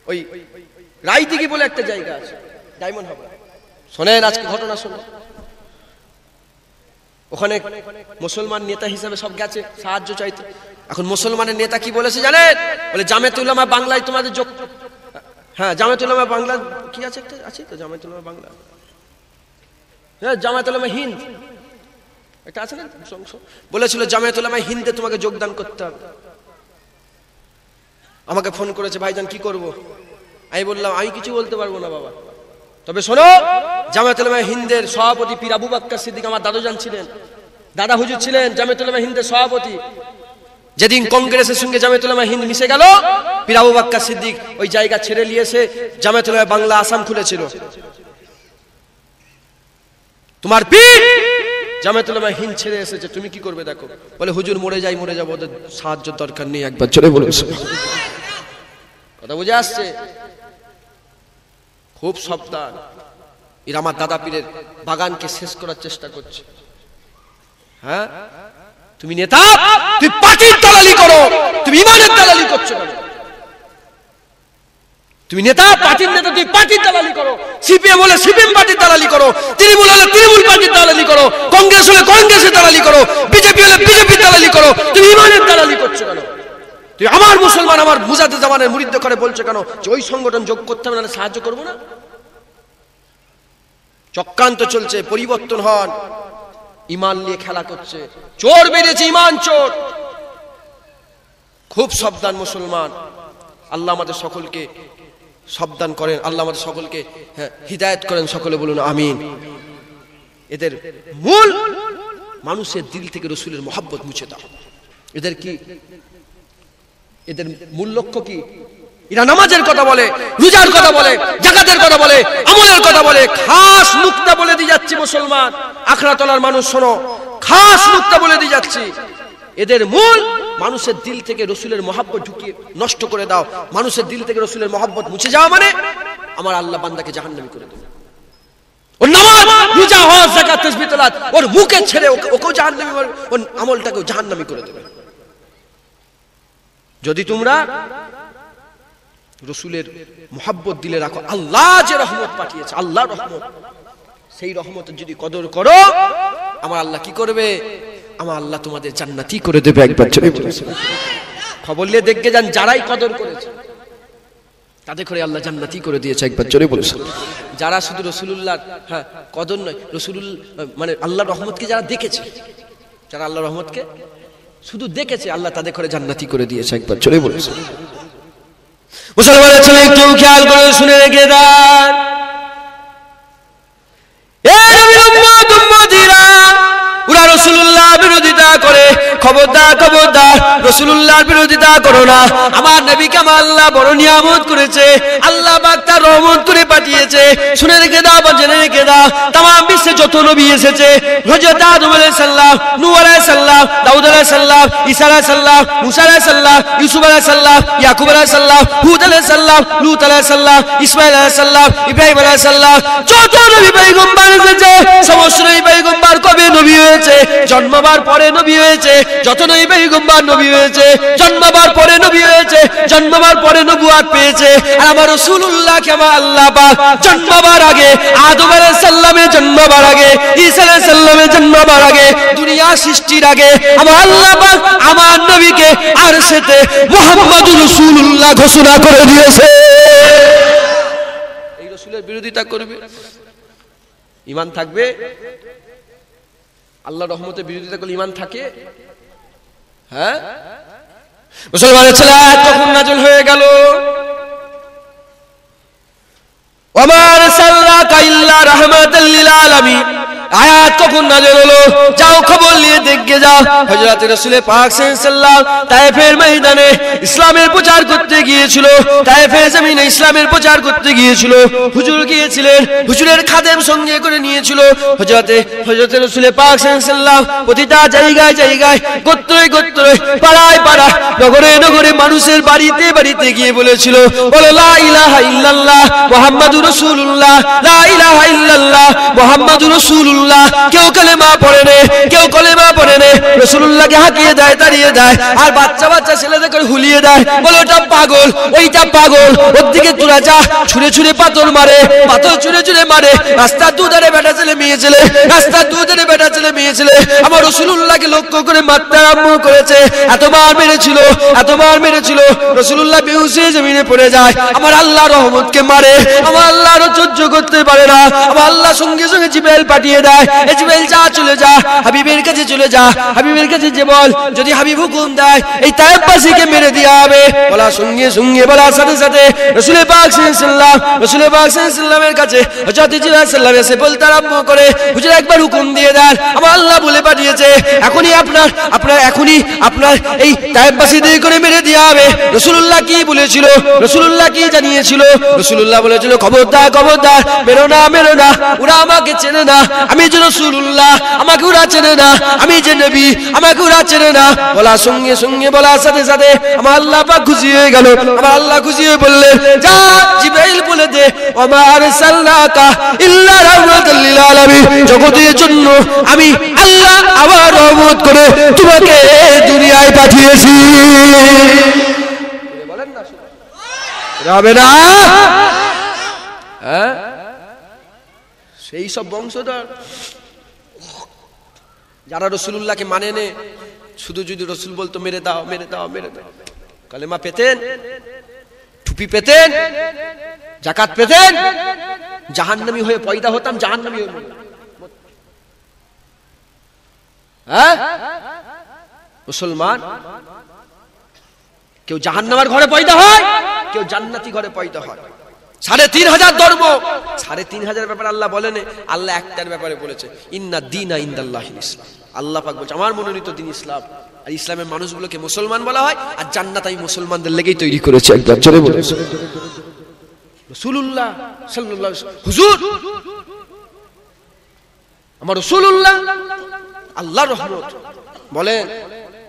ওই রায়দিঘি বলে একটা জায়গা আছে, ডায়মন্ড হারবার। শোনেন আজকে ঘটনা শোনেন। ওখানে মুসলমান নেতা হিসেবে সব গেছে সাহায্য চাইতে। এখন মুসলমানের নেতা কি বলেছে জানেন? বলে জামিয়াতুল উলামা বাংলায় তোমাদের যোগ, হ্যাঁ জামিয়াতুল উলামা বাংলা কি আছে, একটা আছে তো জামিয়াতুল উলামা বাংলা, হ্যাঁ জামিয়াতুল উলামা হিন্দ একটা আছে না সংসদ, বলেছিল জামিয়াতুল উলামা হিন্দে তোমাকে যোগদান করতে হবে। আমাকে ফোন করেছে, ভাইজান কি করব? আমি বললাম আমি কিছু বলতে পারবো না বাবা, তবে শোনো, জামিয়াতুল উলামা হিন্দের সভাপতি পীর আবু বকর সিদ্দিক আমার দাদুজান ছিলেন, দাদা হুজুর ছিলেন জামিয়াতুল উলামা হিন্দের সভাপতি। যেদিন কংগ্রেসের সঙ্গে জামিয়াতুল উলামা হিন্দ মিশে গেল, পীর আবু বকর সিদ্দিক ওই জায়গা ছেড়ে নিয়েছে, জামিয়াতুল উলামা বাংলা আসাম খুলেছিল। তোমার পীর জামিয়াতুল উলামা হিন্দ ছেড়ে এসেছে, তুমি কি করবে দেখো। বলে হুজুর মরে যাবো, ওদের সাহায্য দরকার নেই, একবার চলে বলে। কথা বুঝে আসছে? খুব সাবধান। এরা আমার দাদা পীরের বাগানকে শেষ করার চেষ্টা করছে। হ্যাঁ, তুমি নেতা, তুই পার্টির দালালি করো, তুমি ইমানের দালালি করছো কেন? তুমি নেতা, পার্টির নেতা, তুই পার্টির দালালি করো। সিপিএম হলে সিপিএম পার্টির দালালি করো, তৃণমূল হলে তৃণমূল পার্টির দালালি করো, কংগ্রেস হলে কংগ্রেসের দালালি করো, বিজেপি হলে বিজেপির দালালি করো, তুমি ইমানের দালালি করছো কেন? তুই আমার মুসলমান, আমার মুজাদ্দেদ জামানের মুরিদ করে বলছো কেন যে ওই সংগঠন যোগ করতে হবে না, সাহায্য করবো না? চক্রান্ত চলছে, পরিবর্তন হন, ইমান নিয়ে খেলা করছে, চোর বেরিয়েছে, ইমান চোর। খুব সাবধান মুসলমান। আল্লাহ আমাদের সকলকে সাবধান করেন, আল্লাহ আমাদের সকলকে হিদায়াত করেন, সকলে বলুন আমিন। এদের মূল মানুষের দিল থেকে রসুলের মহব্বত মুছে দাও। এদের কি, এদের মূল লক্ষ্য কি? এরা নামাজের কথা বলে, রোজার কথা বলে, যাকাতের কথা বলে, আমলের কথা বলে, খাস নুকতা বলে দিয়ে যাচ্ছি মুসলমান, আখড়াতলার মানুষ শোনো, খাস নুকতা বলে দিয়ে যাচ্ছি। এদের মূল মানুষের দিল থেকে রসুলের মহব্বত ঢুকিয়ে নষ্ট করে দাও। মানুষের দিল থেকে রসুলের মহব্বত মুছে যাওয়া মানে আমার আল্লাহ বান্দাকে জাহান্নামী করে দেবে। ওর নামাজ, রোজা, হজ, যাকাত, তাসবিহ, তেলাওয়াত ওর মুখে ছেড়ে ওকেও জাহান্নামী, ওর আমলটাকেও জাহান্নামী করে দেবে। যদি তোমরা রসুলের মহব্বত দিলে রাখো, আল্লাহ যে রহমত পাঠিয়েছে, আল্লাহ রহমত, সেই রহমতের যদি কদর করো, আমার আল্লাহ কি করবে? আমার আল্লাহ তোমাদের জান্নাতি করে দেবে। একবার জোরে বলুন খবর নিয়ে দেখে যান, যারাই কদর করেছে তাদের করে আল্লাহ জান্নাতি করে দিয়েছে। একবার জোরে বলুন। যারা শুধু রসুলুল্লাহ কদর নয়, রসুলুল মানে আল্লাহর রহমতকে যারা দেখেছে, যারা আল্লাহর রহমতকে শুধু দেখেছে, আল্লাহ তাদের করে জান্নাতি করে দিয়েছে। একবার জোরে বলুন। মুসলমানের ছেলে একটু খেয়াল করে শুনে রেখে দেন, ওরা রাসূলুল্লাহ বিরোধিতা করে, খবরদার খবরদার রাসূলুল্লাহর বিরোধিতা করো না। আমার নবীকে আমার আল্লাহ বড় নিয়ামত করেছে, আল্লাহ পাক তার রহমত করে পাঠিয়েছে। শুনে রেখে দাও বা জেনে রেখে দাও, তামাম বিশ্বে যত নবী এসেছে, হযরত আদম আলাইহিস সালাম, নূহ আলাইহিস সালাম, দাউদ আলাইহিস সালাম, ঈসা আলাইহিস সালাম, মুসা আলাইহিস সালাম, ইউসুফ আলাইহিস সালাম, ইয়াকুব আলাইহিস সালাম, হুদ আলাইহিস সালাম, লূত আলাইহিস সালাম, ইসমাঈল আলাইহিস সালাম, ইব্রাহিম আলাইহিস সালাম, যত নবী পয়গম্বর এসেছে, সমস্ত নবী পয়গম্বর কবে নবী হয়েছে? জন্মবার পরে নবী হয়েছে। যত নবী পয়গম্বর নবী হয়েছে, জন্মবার পরে নবী হয়েছে, জন্মবার পরে নবুয়ত পেয়েছে। আর আমার রাসূলুল্লাহকে আমার আল্লাহ পাক জন্মবার আগে, আদম আলাইহিস সালামের জন্মবার আগে, ঈসা আলাইহিস সালামের জন্মবার আগে, দুনিয়া সৃষ্টির আগে আমার আল্লাহ পাক আমার নবীকে আরশেতে মুহাম্মাদুর রাসূলুল্লাহ ঘোষণা করে দিয়েছে। এই রাসূলের বিরোধিতা করবে, ঈমান থাকবে? আল্লাহর রহমতের বিরোধিতা করলে ঈমান থাকে? হ্যাঁ, মুসলমানের ছেলে আয়াত তখন নাযিল হয়ে গেল, ওয়া মা আরসালনাকা ইল্লা রাহমাতাল লিল আলামিন। আয়াত কখন নাযিল হলো? যাও খবর নিয়ে দেখে যাও। হযরত রাসূল পাক সাল্লাল্লাহু তায়েফের ময়দানে ইসলামের প্রচার করতে গিয়েছিল, তায়েফের জমিনে ইসলামের প্রচার করতে গিয়েছিল। হুজুর গিয়েছিলেন, হুজুরের খাদেম সঙ্গে করে নিয়েছিল। হযরত রাসূল পাক সাল্লাল্লাহু প্রতিটা জায়গায় জায়গায়, গোত্রে গোত্রে, পাড়ায় পাড়ায়, নগরে নগরে, মানুষের বাড়িতে বাড়িতে গিয়ে বলেছিল, বলো লা ইলাহা ইল্লাল্লাহ মুহাম্মাদুর রাসূলুল্লাহ, লা ইলাহা ইল্লাল্লাহ মুহাম্মাদুর রাসূলুল্লাহ। কেউ কালেমা পড়ে নে, কেউ কালেমা পড়ে নে, রাসূলুল্লাহকে হাঁকিয়ে দেয়, তাড়িয়ে দেয়, আর বাচ্চা বাচ্চা ছেলেদের করে হুলিয়ে দেয়, বলে ওটা পাগল, ওইটা পাগল, ওর দিকে তোরা যা, ছুঁড়ে ছুঁড়ে পাথর মারে, পাথর ছুঁড়ে ছুঁড়ে মারে। রাস্তার দুধারে বেটা ছেলে মেয়ে ছেলে, রাস্তার দুধারে বেটা ছেলে মেয়ে ছেলে আমার রাসূলুল্লাহকে লক্ষ্য করে মারতে আরম্ভ করেছে। এতবার মেরেছিল, এতবার মেরেছিল, রাসূলুল্লাহ বেহুশ হয়ে জমিনে পড়ে যায়। আমার আল্লাহ রহমতকে মারে, আমার আল্লাহ সহ্য করতে পারে না। আমার আল্লাহ সঙ্গে সঙ্গে জিবরাইল পাঠিয়ে দেয়, জিবরাইল যা, চলে যা, হাবিবের কাছে চলে যা, হাবিবের কাছে যে বল, যদি হাবিব হুকুম দেয় এই তায়েফবাসীকে মেরে দেওয়া হবে। বলার সঙ্গে সঙ্গে, বলার সাথে সাথে রাসূল পাক সাল্লাল্লাহু এর কাছে হযরত জিবরাইল সাল্লাল্লাহু এসে বলতে আরম্ভ করে, হুজুর একবার হুকুম দিয়ে দেন, আমার আল্লাহ বলে পাঠিয়েছে এখনই আপনার এই তায়েফবাসীদের করে মেরে দেওয়া হবে। রাসূলুল্লাহ কি বলেছিল? রাসূলুল্লাহ কি জানিয়েছিল? রাসূলুল্লাহ বলেছিল, খবরদার খবরদার, মেরো না মেরো না, ওরা আমাকে চেনে না, আমি যে রাসূলুল্লাহ, আমাকে ওরা চেনে না, আমি যে নবী আমাকে ওরা চেনে না। বলার সঙ্গে সঙ্গে বলার সাথে সাথে আমার আল্লাহ পাক খুশি হয়ে গেল। আমার আল্লাহ খুশি হয়ে বললেন, যা জিবরাইল বলে দে, ওয়া আরসালনাকা ইল্লা রাহমাতাল লিল আলামিন, জগতের জন্য আমি আল্লাহ আবার রহমত করে তোমাকে দুনিয়ায় পাঠিয়েছি। বলেন না হবে না? হ্যাঁ, সেই সব বংশধর যারা রাসূলুল্লাহকে মানে নে, শুধু যদি রাসূল বলতো মেরে দাও মেরে দাও মেরে দাও, কালেমা পেতেন, টুপি পেতেন, যাকাত পেতেন, জাহান্নামী হয়ে পয়দা হতাম, জাহান্নামী হয়ে। হ্যাঁ, মুসলমান কেউ জাহান্নামের ঘরে পয়দা হয়, কেউ জান্নাতি ঘরে পয়দা হয়। ৩,৫০০ ধর্ম, ৩,৫০০ ব্যাপারে আল্লাহ বলেন, আল্লাহ একটার ব্যাপারে বলেছে, ইন্না দীনা ইনদাল্লাহিল ইসলাম। আল্লাহ পাক বলছে আমার মনোনীত দিন ইসলাম, আর ইসলামের মানুষগুলোকে মুসলমান বলা হয়, আর জান্নাত আমি মুসলমানদের লেগেই তৈরি করেছি। একবার জোরে বলে রাসূলুল্লাহ সাল্লাল্লাহু আলাইহি ওয়াসাল্লাম, হুজুর আমার রাসূলুল্লাহ আল্লাহর রহমত বলেন,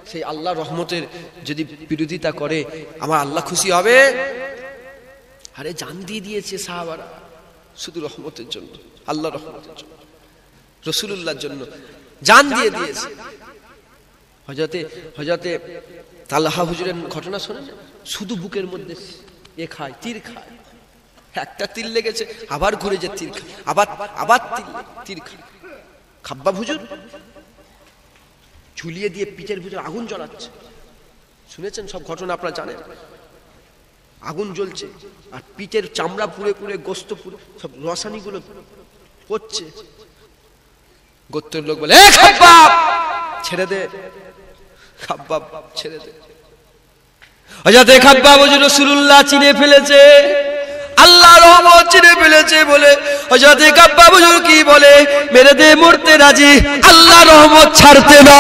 সেই আল্লাহর রহমতের যদি বিরোধিতা করে আমার আল্লাহ খুশি হবে? আরে জান দিয়ে দিয়েছে সাহাবারা শুধু রহমতের জন্য, আল্লাহ রহমতের জন্য, রাসূলুল্লাহর জন্য জান দিয়ে দিয়েছে। হযরতে তালহা হুজুরের ঘটনা শোনেন, শুধু বুকের মধ্যে খায়, তীর খায়, একটা তীর লেগেছে আবার ঘুরে যে তীর খায়, আবার তীর খায়। খাব্বাব হুজুর ঝুলিয়ে দিয়ে পিঠের ভিতরে আগুন জ্বলাচ্ছে, শুনেছেন সব ঘটনা আপনারা জানেন। আগুন জ্বলছে আর পিঠের চামড়া পুড়ে পুড়ে, গোস্ত পুড়ে, সব রসানিগুলো পড়ছে। গোত্রের লোক বলে, এ খাব্বাব ছেড়ে দে, খাব্বাব ছেড়ে দে। হযরতে খাব্বাব হুজুর রাসূলুল্লাহ চিনে ফেলেছে, আল্লাহর রহমত চিনে ফেলেছে বলে হযরতে খাব্বাব হুজুর কি বলে, মেরে দে, মরতে রাজি, আল্লাহর রহমত ছাড়তে না।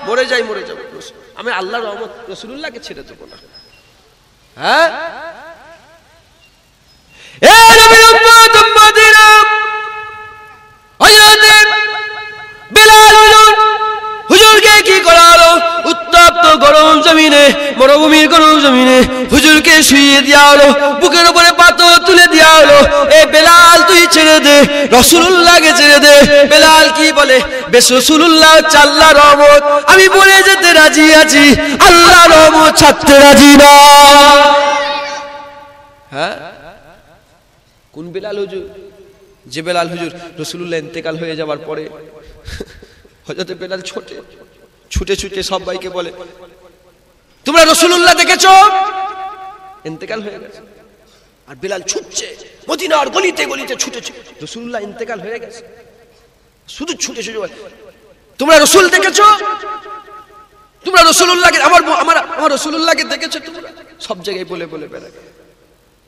মরে যাই মরে যাব, আমি আল্লাহর রহমত রাসূলুল্লাহকে ছেড়ে দেব না। হ্যাঁ, এ নবীর উম্মত উম্মতিরা, হযরতে বিলাল হুজুরকে কি করা হলো, উত্তপ্ত গরম জমিনে, মরুভূমির গরম জমিনে হুজুরকে শুইয়ে দেওয়া হলো, বুকের উপরে পাথর তুলে দেওয়া হলো। এ বেলাল তুই ছেড়ে দে, রাসূলুল্লাহকে ছেড়ে দে। বেলাল কি বলে, বেশ রাসূলুল্লাহ হচ্ছে আল্লাহর রহমত, আমি বলে যেতে রাজি আছি, আল্লাহর রহমত ছাড়তে রাজি না। হ্যাঁ, কোন বেলাল হুজুর? যে বেলাল হুজুর রাসূলুল্লাহ ইন্তেকাল হয়ে যাওয়ার পরে হযরতে বেলাল ছুটে ছুটে সবাইকে বলে, তোমরা রাসূলুল্লাহ দেখেছো? ইন্তেকাল হয়ে গেছে। আর বেলাল ছুটছে মদিনার গলিতে গলিতে, ছুটেছে, রাসূলুল্লাহ ইন্তেকাল হয়ে গেছে, শুধু ছুটে ছুটে বলে, তোমরা রাসূল দেখেছো? তোমরা রাসূলুল্লাহকে, আমার রাসূলুল্লাহকে দেখেছো? তোমরা সব জায়গায় বলে বলে বেড়ায়।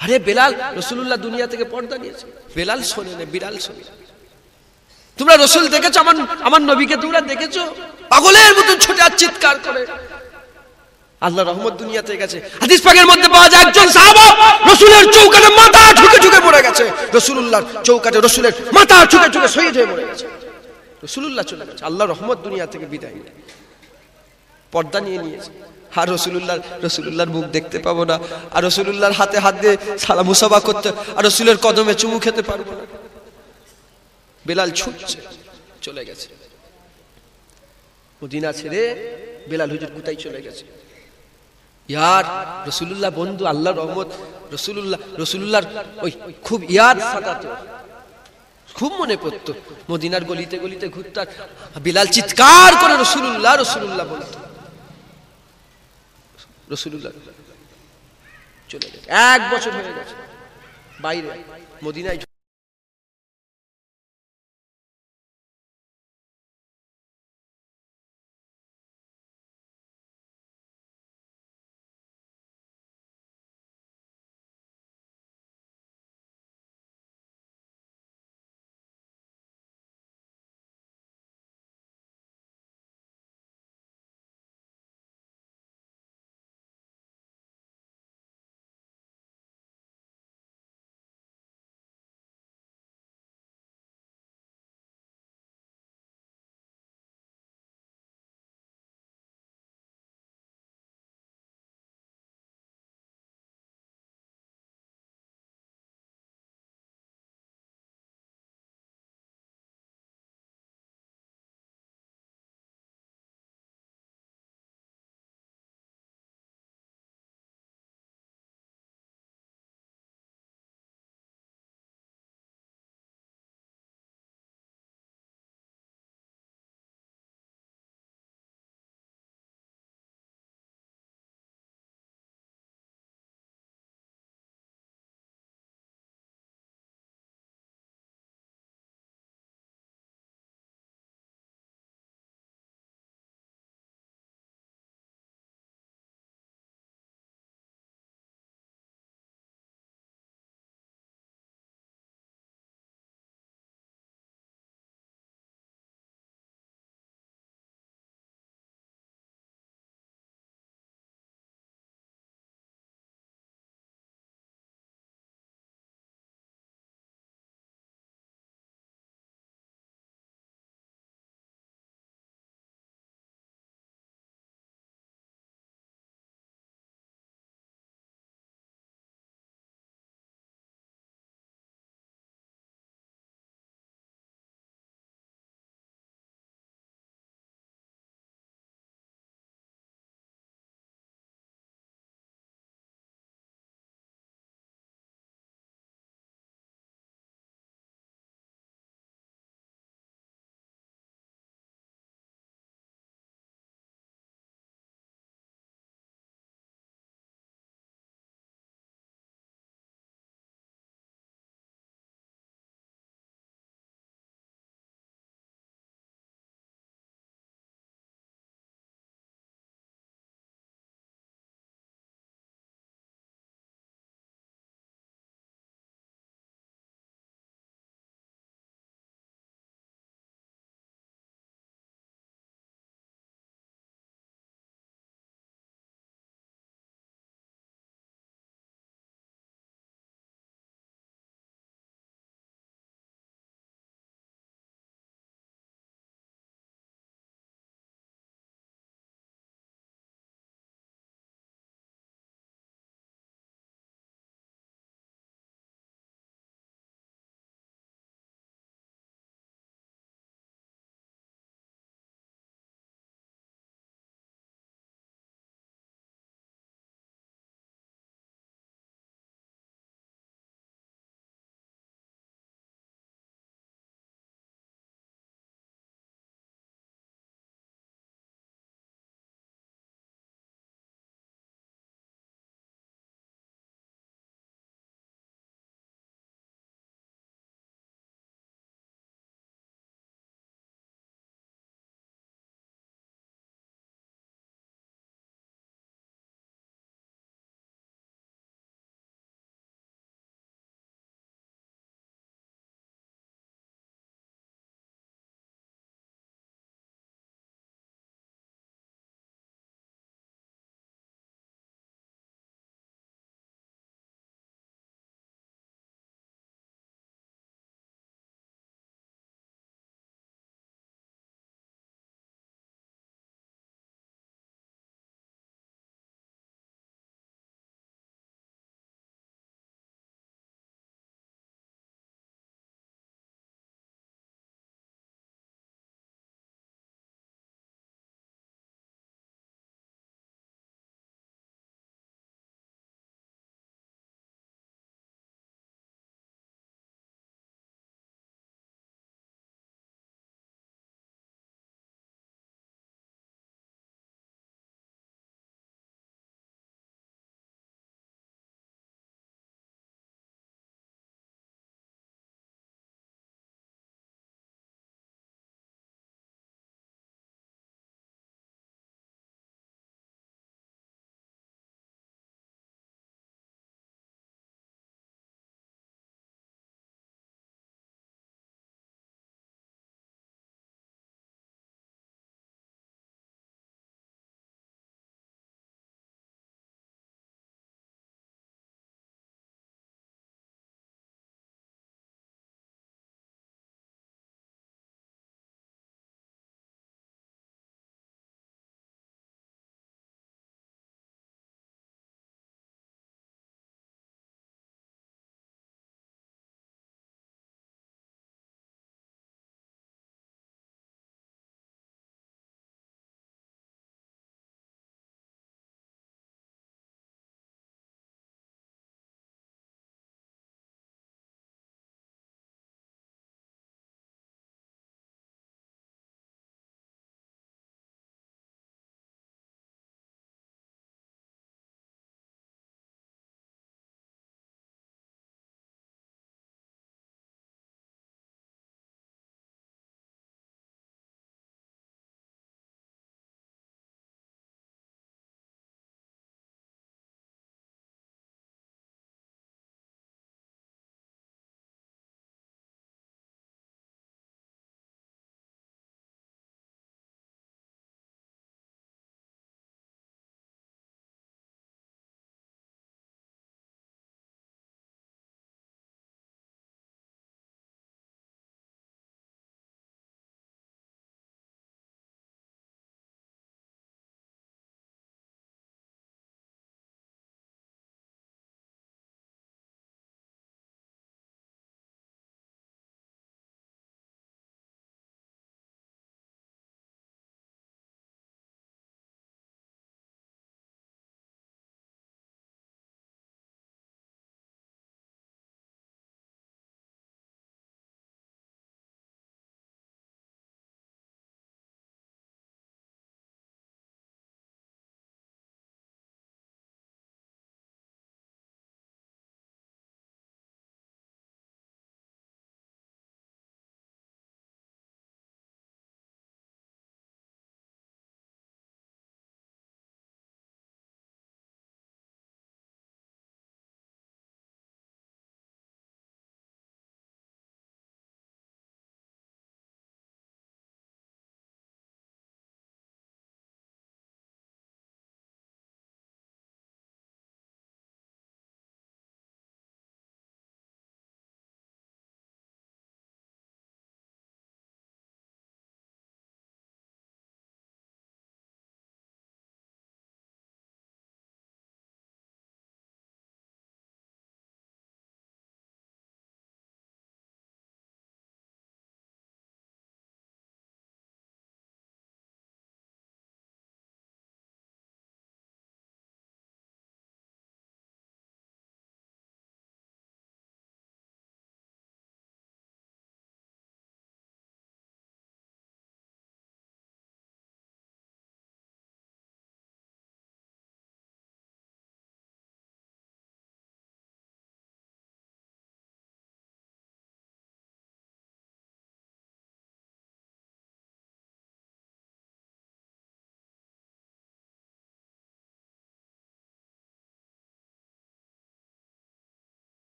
আরে বেলাল, রাসূলুল্লাহ দুনিয়া থেকে পর্দা নিয়েছে, বেলাল শোনে না, বিড়াল শোনে। তোমরা রাসূল দেখেছো? আমার নবীকে তোমরা দেখেছো? পাগলের মতো ছুটে আর চিৎকার করে। আল্লাহ রহমত দুনিয়াতে গেছে। হাদিস পাকের মধ্যে পাওয়া যায় একজন সাহাবা রাসূলের চৌকাঠে মাথা ঠুকে ঠুকে পড়ে গেছে, রাসূলুল্লাহর চৌকাঠে রাসূলের মাথা ঠুকে ঠুকে শহীদ হয়ে মরে গেছে। রাসূলুল্লাহ চলে গেছে, আল্লাহ রহমত দুনিয়া থেকে বিদায় নিয়ে পর্দা নিয়ে নিয়েছে। আর রাসূলুল্লাহর মুখ দেখতে পাবো না, আর রাসূলুল্লাহর হাতে হাত দিয়ে সালাম মুসাফা করতে, আর রাসূলের কদমে চুমু খেতে পারবো না। বেলাল ছুটছে, চলে গেছে মদিনা ছেড়ে। বেলাল হুজুর কোথায় চলে গেছে? ইয়ার রাসূলুল্লাহ বন্ধু, আল্লাহর রহমত, রাসূলুল্লাহর ওই খুব ইয়াদ সাতাতো, খুব মনে পড়তো। মদিনার গলিতে গলিতে ঘুরতাম, বেলাল চিৎকার করে রাসূলুল্লাহ রাসূলুল্লাহ বলতো। রাসূলুল্লাহ চলে গেছে, 1 বছর হয়ে গেছে বাইরে, মদিনায়।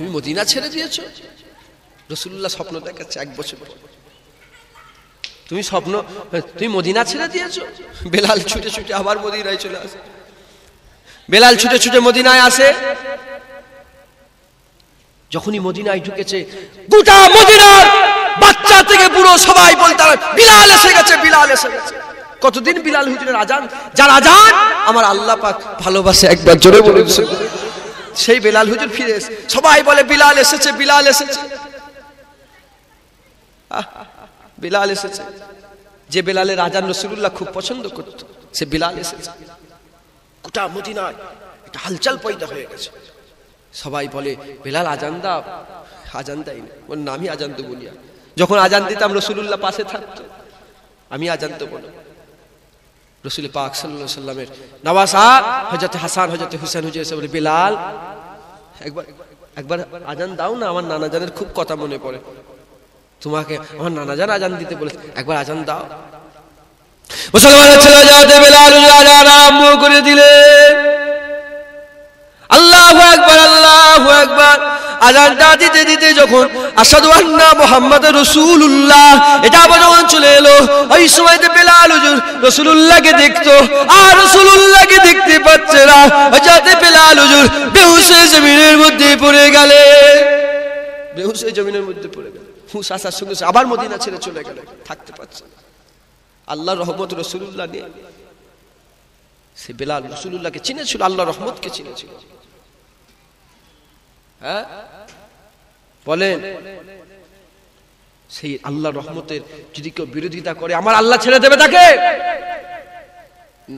তুমি মদিনা ছেড়ে দিয়েছো? রাসূলুল্লাহ স্বপ্ন দেখাচ্ছে 1 বছর পর, তুমি মদিনা ছেড়ে দিয়েছো। বেলাল ছুটে ছুটে আবার মদিনায় চলে আসে। বেলাল ছুটে ছুটে মদিনায় আসে। যখনই মদিনায় ঢুকেছে, গোটা মদিনার বাচ্চা থেকে বুড়ো সবাই বলতে বিলাল এসে গেছে, বিলাল এসে গেছে। কতদিন বিলাল হুজুরের আজান, যার আজান আমার আল্লাহ পাক ভালোবাসে, একবার জোরে বলুন। সেই বেলাল হুজুর ফিরে এসে সবাই বলে বিলাল এসেছে, বিলাল এসেছে, বিলাল এসেছে। যে বেলালের আজান রাসূলুল্লাহ খুব পছন্দ করত, সে বিলাল এসেছে। গোটা মদিনায় একটা হালচাল পয়দা হয়ে গেছে। সবাই বলে বেলাল আজান দাও, আজান দেয় না। বল না, আমি আজান দেবো না। যখন আজান দিতাম রাসূলুল্লাহ পাশে থাকতো, আমি আজান দেবো না। রাসূল পাক সাল্লাল্লাহু আলাইহি সাল্লামের নওয়াসা হযরত হাসান হযরত হুসেন হুজুর এসে বলে বেলাল একবার আজান দাও না, আমার নানা জানের খুব কথা মনে পড়ে, তোমাকে আমার নানা জান আজান দিতে বলে, একবার আজান দাও। মুসলমানের ছেলে যাতে বেলাল আজান আরম্ভ করে দিলেন। আল্লাহু আকবার, আল্লাহু আকবার। আজানটা দিতে দিতে যখন আশহাদু আন্না মুহাম্মাদুর রাসূলুল্লাহ এটা যখন চলে এলো, ওই সময়তে বেলাল হুজুর রাসূলুল্লাহকে দেখতো আর রাসূলুল্লাহকে দেখতে পাচ্ছে না। যাতে বেলাল হুজুর বেহুশ হয়ে জমিনের মধ্যে পড়ে গেলেন, বেহুশ হয়ে জমিনের মধ্যে পড়ে গেলেন। হুঁশ আসার সঙ্গে আবার মদিনা ছেড়ে চলে গেলেন, থাকতে পারছে না। আল্লাহর রহমত রাসূলুল্লাহ নিয়ে সে বেলাল রাসূলুল্লাহকে চিনেছিল, আল্লাহর রহমতকে চিনেছিল। হ্যাঁ বলেন, সেই আল্লাহর রহমতের যদি কেউ বিরোধিতা করে, আমার আল্লাহ ছেড়ে দেবে তাকে?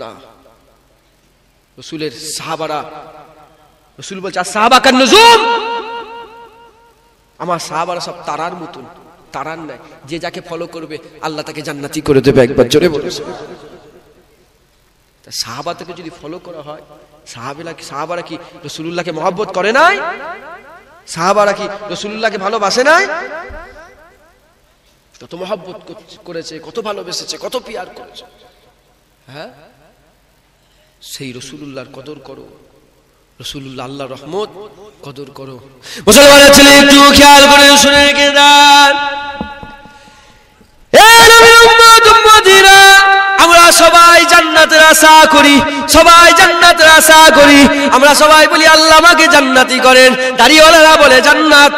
না। রাসূলের সাহাবারা, রাসূল বলছে আসহাবা কান নুজুম, আমার সাহাবারা সব তারার মতন, তারার নাই। যে যাকে ফলো করবে আল্লাহ তাকে জান্নাতি করে দেবে, একবার জোরে বলুন। সাহাবা থেকে যদি ফলো করা হয়, সাহাবারা কি রাসূলুল্লাহকে মহব্বত করে নাই? সাহাবারা কি রাসূলুল্লাহকে ভালোবাসে নাই? কত মহব্বত করেছে, কত ভালোবেসেছে, কত পিয়ার করেছে। হ্যাঁ, সেই রাসূলুল্লাহর কদর করো, রাসূলুল্লাহ আল্লাহর রহমত কদর করো। মুসলমানের ছেলে একটু খেয়াল করে শুনে রেখে দেন, এ নবীর উম্মত উম্মতিরা, আমরা সবাই জান্নাতের আশা করি, সবাই জান্নাতের আশা করি। আমরা সবাই বলি আল্লাহ আমাকে জান্নাতি করেন। দাড়িওয়ালারা বলে জান্নাত,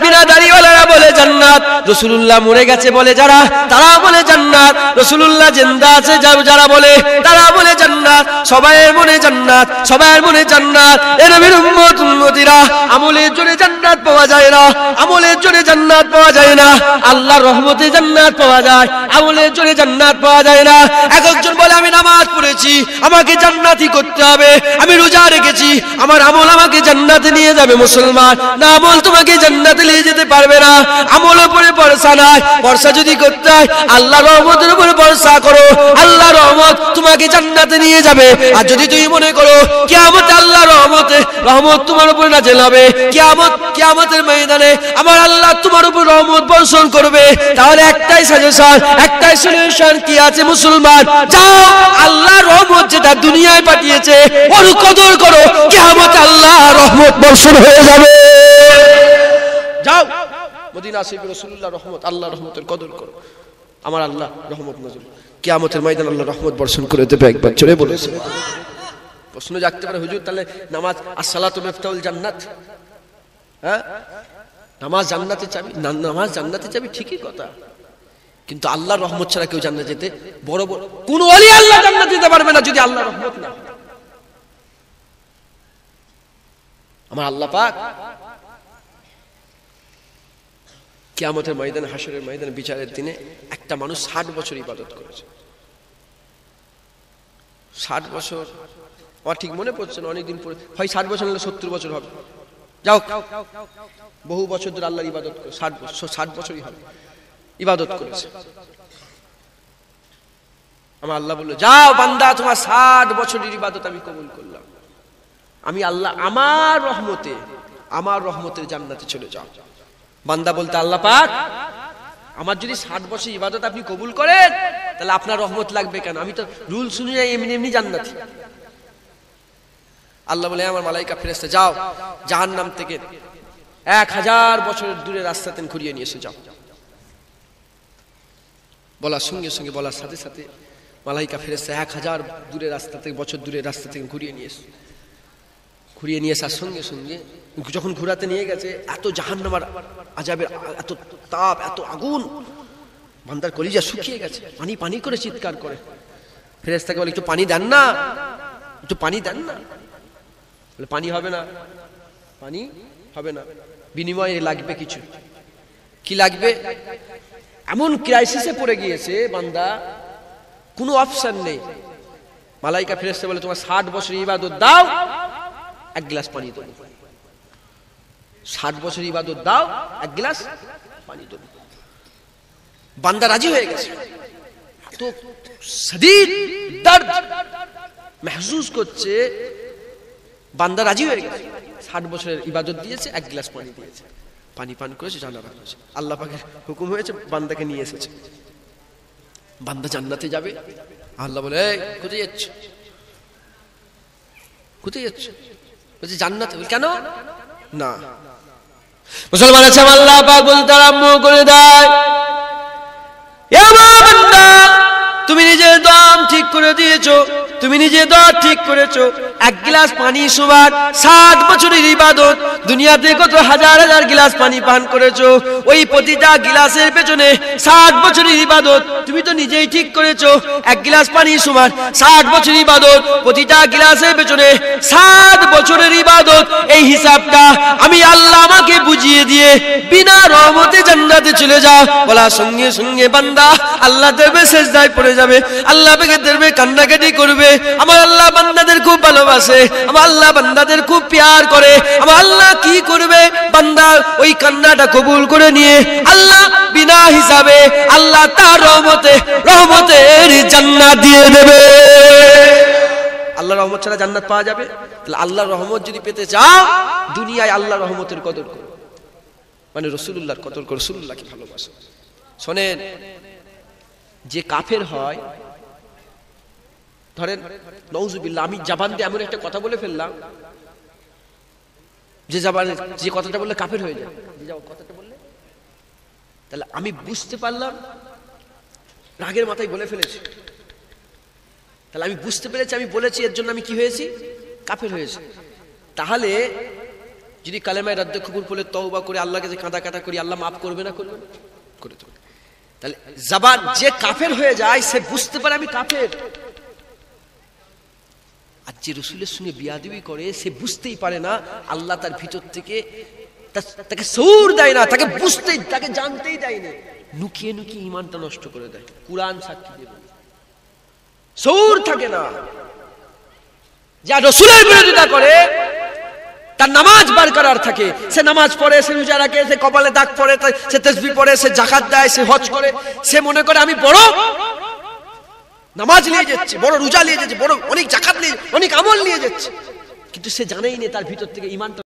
বিনা দাড়িওয়ালারা বলে জান্নাত। রাসূলুল্লাহ মরে গেছে বলে যারা, তারা বলে জান্নাত। রাসূলুল্লাহ জিন্দা আছে যারা বলে, তারা বলে জান্নাত। সবাইয়ের মনে জান্নাত, সবাইয়ের মনে জান্নাত। এ নবীর উম্মত উম্মতিরা, আমলের জোরে জান্নাত পাওয়া যায় না, আমলের জোরে জান্নাত পাওয়া যায় না। আল্লাহর রহমতে জান্নাত পাওয়া যায়, আমলের জোরে জান্নাত পাওয়া যায় না। একজন বলে আমি নামাজ পড়েছি, আমাকে জান্নাতি করতে হবে, আমি রোজা রেখেছি, আমার আমল আমাকে জান্নাতে নিয়ে যাবে। মুসলমান, না, আমল তোমাকে জান্নাতে নিয়ে যেতে পারবে না। আমলের উপরে ভরসা নাই, ভরসা যদি করতে হয় আল্লাহর রহমতের উপরে ভরসা করো, আল্লাহর রহমত তোমাকে জান্নাতে নিয়ে যাবে। আর যদি তুমি মনে করো কিয়ামতে আল্লাহর রহমত তোমার উপরে নাযিল হবে, কিয়ামতের ময়দানে আমার আল্লাহ তোমার উপর রহমত বর্ষণ করবে, তাহলে একটাই সাজেশন, একটাই সলিউশন কি আছে মুসলমান, যাও আল্লাহর রহমত যেটা দুনিয়ায় পাঠিয়েছে ওর কদর করো, কিয়ামতে আল্লাহর রহমত বর্ষণ হয়ে যাবে। যাও মদিনা শরীফে রাসূলুল্লাহর রহমত, আল্লাহর রহমতের কদর করো, আমার আল্লাহ রহমত নাযিল, কিয়ামতের ময়দানে আল্লাহ রহমত বর্ষণ করে দেবে। একবার জোরে বলেছে। প্রশ্ন জাগতে পারে, হুজুর তাহলে নামাজ আসসালাতু মিফতাহুল জান্নাত, হ্যাঁ নামাজ জান্নাতের চাবি, নামাজ জান্নাতের চাবি, ঠিকই কথা, কিন্তু আল্লাহর রহমত ছাড়া কেউ জান্নাত যেতে, বড় বড় কোন ওলি আল্লাহ জান্নাত দিতে পারবে না যদি আল্লাহর রহমত না। আমার আল্লাহ পাক কিয়ামতের ময়দানে, হাসরের ময়দানে, বিচারের দিনে একটা মানুষ 60 বছর ইবাদত করেছে। 60 বছর, আমার ঠিক মনে পড়ছে না, অনেকদিন পরে, হয় 60 বছর হলে 70 বছর হবে, যাও বহু বছর ধরে আল্লাহর ইবাদত করে, 60 বছরই হবে ইবাদত করেছে। আমার আল্লাহ বলল, যাও বান্দা, তোমার 60 বছরের ইবাদত আমি কবুল করলাম। আমি আল্লাহ আমার রহমতের জান্নাতে চলে যাও। বান্দা বলতে, আল্লাহ পাক আমার যদি 60 বছর ইবাদত আপনি কবুল করেন, তাহলে আপনার রহমত লাগবে কেন? আমি তো রুল শুনি না, এমনি এমনি জান্নাতি। আল্লাহ বলে, আমার মালাইকা ফেরেশতা, যাও জাহান্নাম থেকে 1000 বছরের দূরে রাস্তা থেকে ঘুরিয়ে নিয়ে এসে যাও। বলার সঙ্গে সঙ্গে, বলার সাথে সাথে মালাইকা ফেরেশতা 1000 দূরের রাস্তা থেকে, বছর দূরের রাস্তা থেকে ঘুরিয়ে নিয়ে এসে, ঘুরিয়ে নিয়ে আসার সঙ্গে সঙ্গে যখন ঘুরাতে নিয়ে গেছে, এত জাহান্নামের আযাবের এত তাপ, এত আগুন, বান্দার কলিজা শুকিয়ে গেছে, পানি পানি করে চিৎকার করে। ফেরেশতাকে বলে, একটু পানি দেন না, একটু পানি দেন না। বলে, পানি হবে না, পানি হবে না, বিনিময়ে লাগবে কিছু। কি লাগবে? এমন ক্রাইসিসে পড়ে গিয়েছে বান্দা, কোনো অপশন নেই। মালাইকা ফেরেশতা বলে, তোমার 60 বছর ইবাদত দাও, 1 গ্লাস পানি দেবো। 60 বছর ইবাদত দাও, 1 গ্লাস পানি দেবো। বান্দা রাজি হয়ে গেছে, তো শদীদ দর্দ महसूस করছে, বান্দা রাজি হয়ে গেছে। 60 বছরের ইবাদত দিয়েছে, 1 গ্লাস পানি দিয়েছে, পানি পান করেছে, জান্নাত পেয়েছে। আল্লাহ পাকের হুকুম হয়েছে, বান্দাকে নিয়ে এসেছে। বান্দা জান্নাতে যাবে। আল্লাহ বলে, এই কোথায় যাচ্ছ? কোথায় যাচ্ছ? বলছে জান্নাতে। কেন? না, মুসলমান আছে, আল্লাহ পাক বলতে আরম্ভ করে দেয়, এ আমার বান্দা, তুমি নিজের দম ঠিক করে দিয়েছো, তুমি নিজে দর ঠিক করেছো। 1 গ্লাস পানি সমান 60 বছরের ইবাদত। দুনিয়াতে কত হাজার হাজার গ্লাস পানি পান করেছো, ওই প্রতিটা গ্লাসের পেছনে 60 বছরের ইবাদত। তুমি তো নিজেই ঠিক করেছো, 1 গ্লাস পানি সমান 60 বছরের ইবাদত, প্রতিটা গ্লাসের পেছনে 60 বছরের ইবাদত। এই হিসাবটা আমি আল্লাহ আমাকে বুঝিয়ে দিয়ে বিনা রহমতে জান্নাতে চলে যাও। বলার সঙ্গে সঙ্গে বান্দা আল্লাহ দেবে সেজদায় পড়ে যাবে, আল্লাহ পাকে দেবে কান্নাকাটি করবে। আমার আল্লাহ বান্দাদের খুব ভালোবাসে, আমার আল্লাহ বান্দাদের খুব প্যার করে। আমার আল্লাহ কি করবে? বান্দা ওই কান্নাটা কবুল করে নিয়ে আল্লাহ বিনা হিসাবে আল্লাহ তার রহমতের জান্নাত দিয়ে দেবে। আল্লাহর রহমত ছাড়া জান্নাত পাওয়া যাবে? তাহলে আল্লাহর রহমত যদি পেতে চাও, দুনিয়ায় আল্লাহর রহমতের কদর করো, মানে রাসূলুল্লাহর কদর করো, রাসূলুল্লাহকে ভালোবাসো। শোনেন, যে কাফের হয়, ধরেন নাউজুবিল্লাহ, আমি জবান দিয়ে এমন একটা কথা বলে ফেললাম যে জবানে যে কথাটা বললে কাফের হয়ে যায়, যে কথাটা বললে, তাহলে আমি বুঝতে পারলাম রাগের মাথায় বলে ফেলেছি, তাহলে আমি বুঝতে পেরেছি আমি বলেছি, এর জন্য আমি কি হয়েছি? কাফের হয়েছি। তাহলে যদি কালেমায়ে রদ্দ কবুল বলে তওবা করে আল্লাহকে যে কাঁদা কাটা করি, আল্লাহ মাফ করবে না? করবে, করে দেবে। তাহলে জবান যে কাফের হয়ে যায়, সে বুঝতে পারে আমি কাফের। আর যে রাসূলের সঙ্গে বিয়াদবি করে, সে বুঝতেই পারে না, আল্লাহ তার ভিতর থেকে তাকে শউর দেয় না, তাকে বুঝতেই, তাকে জানতেই দেয় না, লুকিয়ে লুকিয়ে ঈমানটা নষ্ট করে দেয়। কুরআন সাক্ষী দেবে, শউর থাকে না। যা রাসূলের বিরোধিতা করে, তার নামাজ বরকরার থাকে, সে নামাজ পড়ে, সে রোজা রাখে, সে কপালে দাগ পড়ে, সে তাসবিহ পড়ে, সে যাকাত দেয়, সে হজ করে, সে মনে করে আমি বড় নামাজ নিয়ে যাচ্ছে, বড় রোজা নিয়ে যাচ্ছে, বড় অনেক যাকাত নিয়ে, অনেক আমল নিয়ে যাচ্ছে, কিন্তু সে জানেই না তার ভিতর থেকে ঈমানটা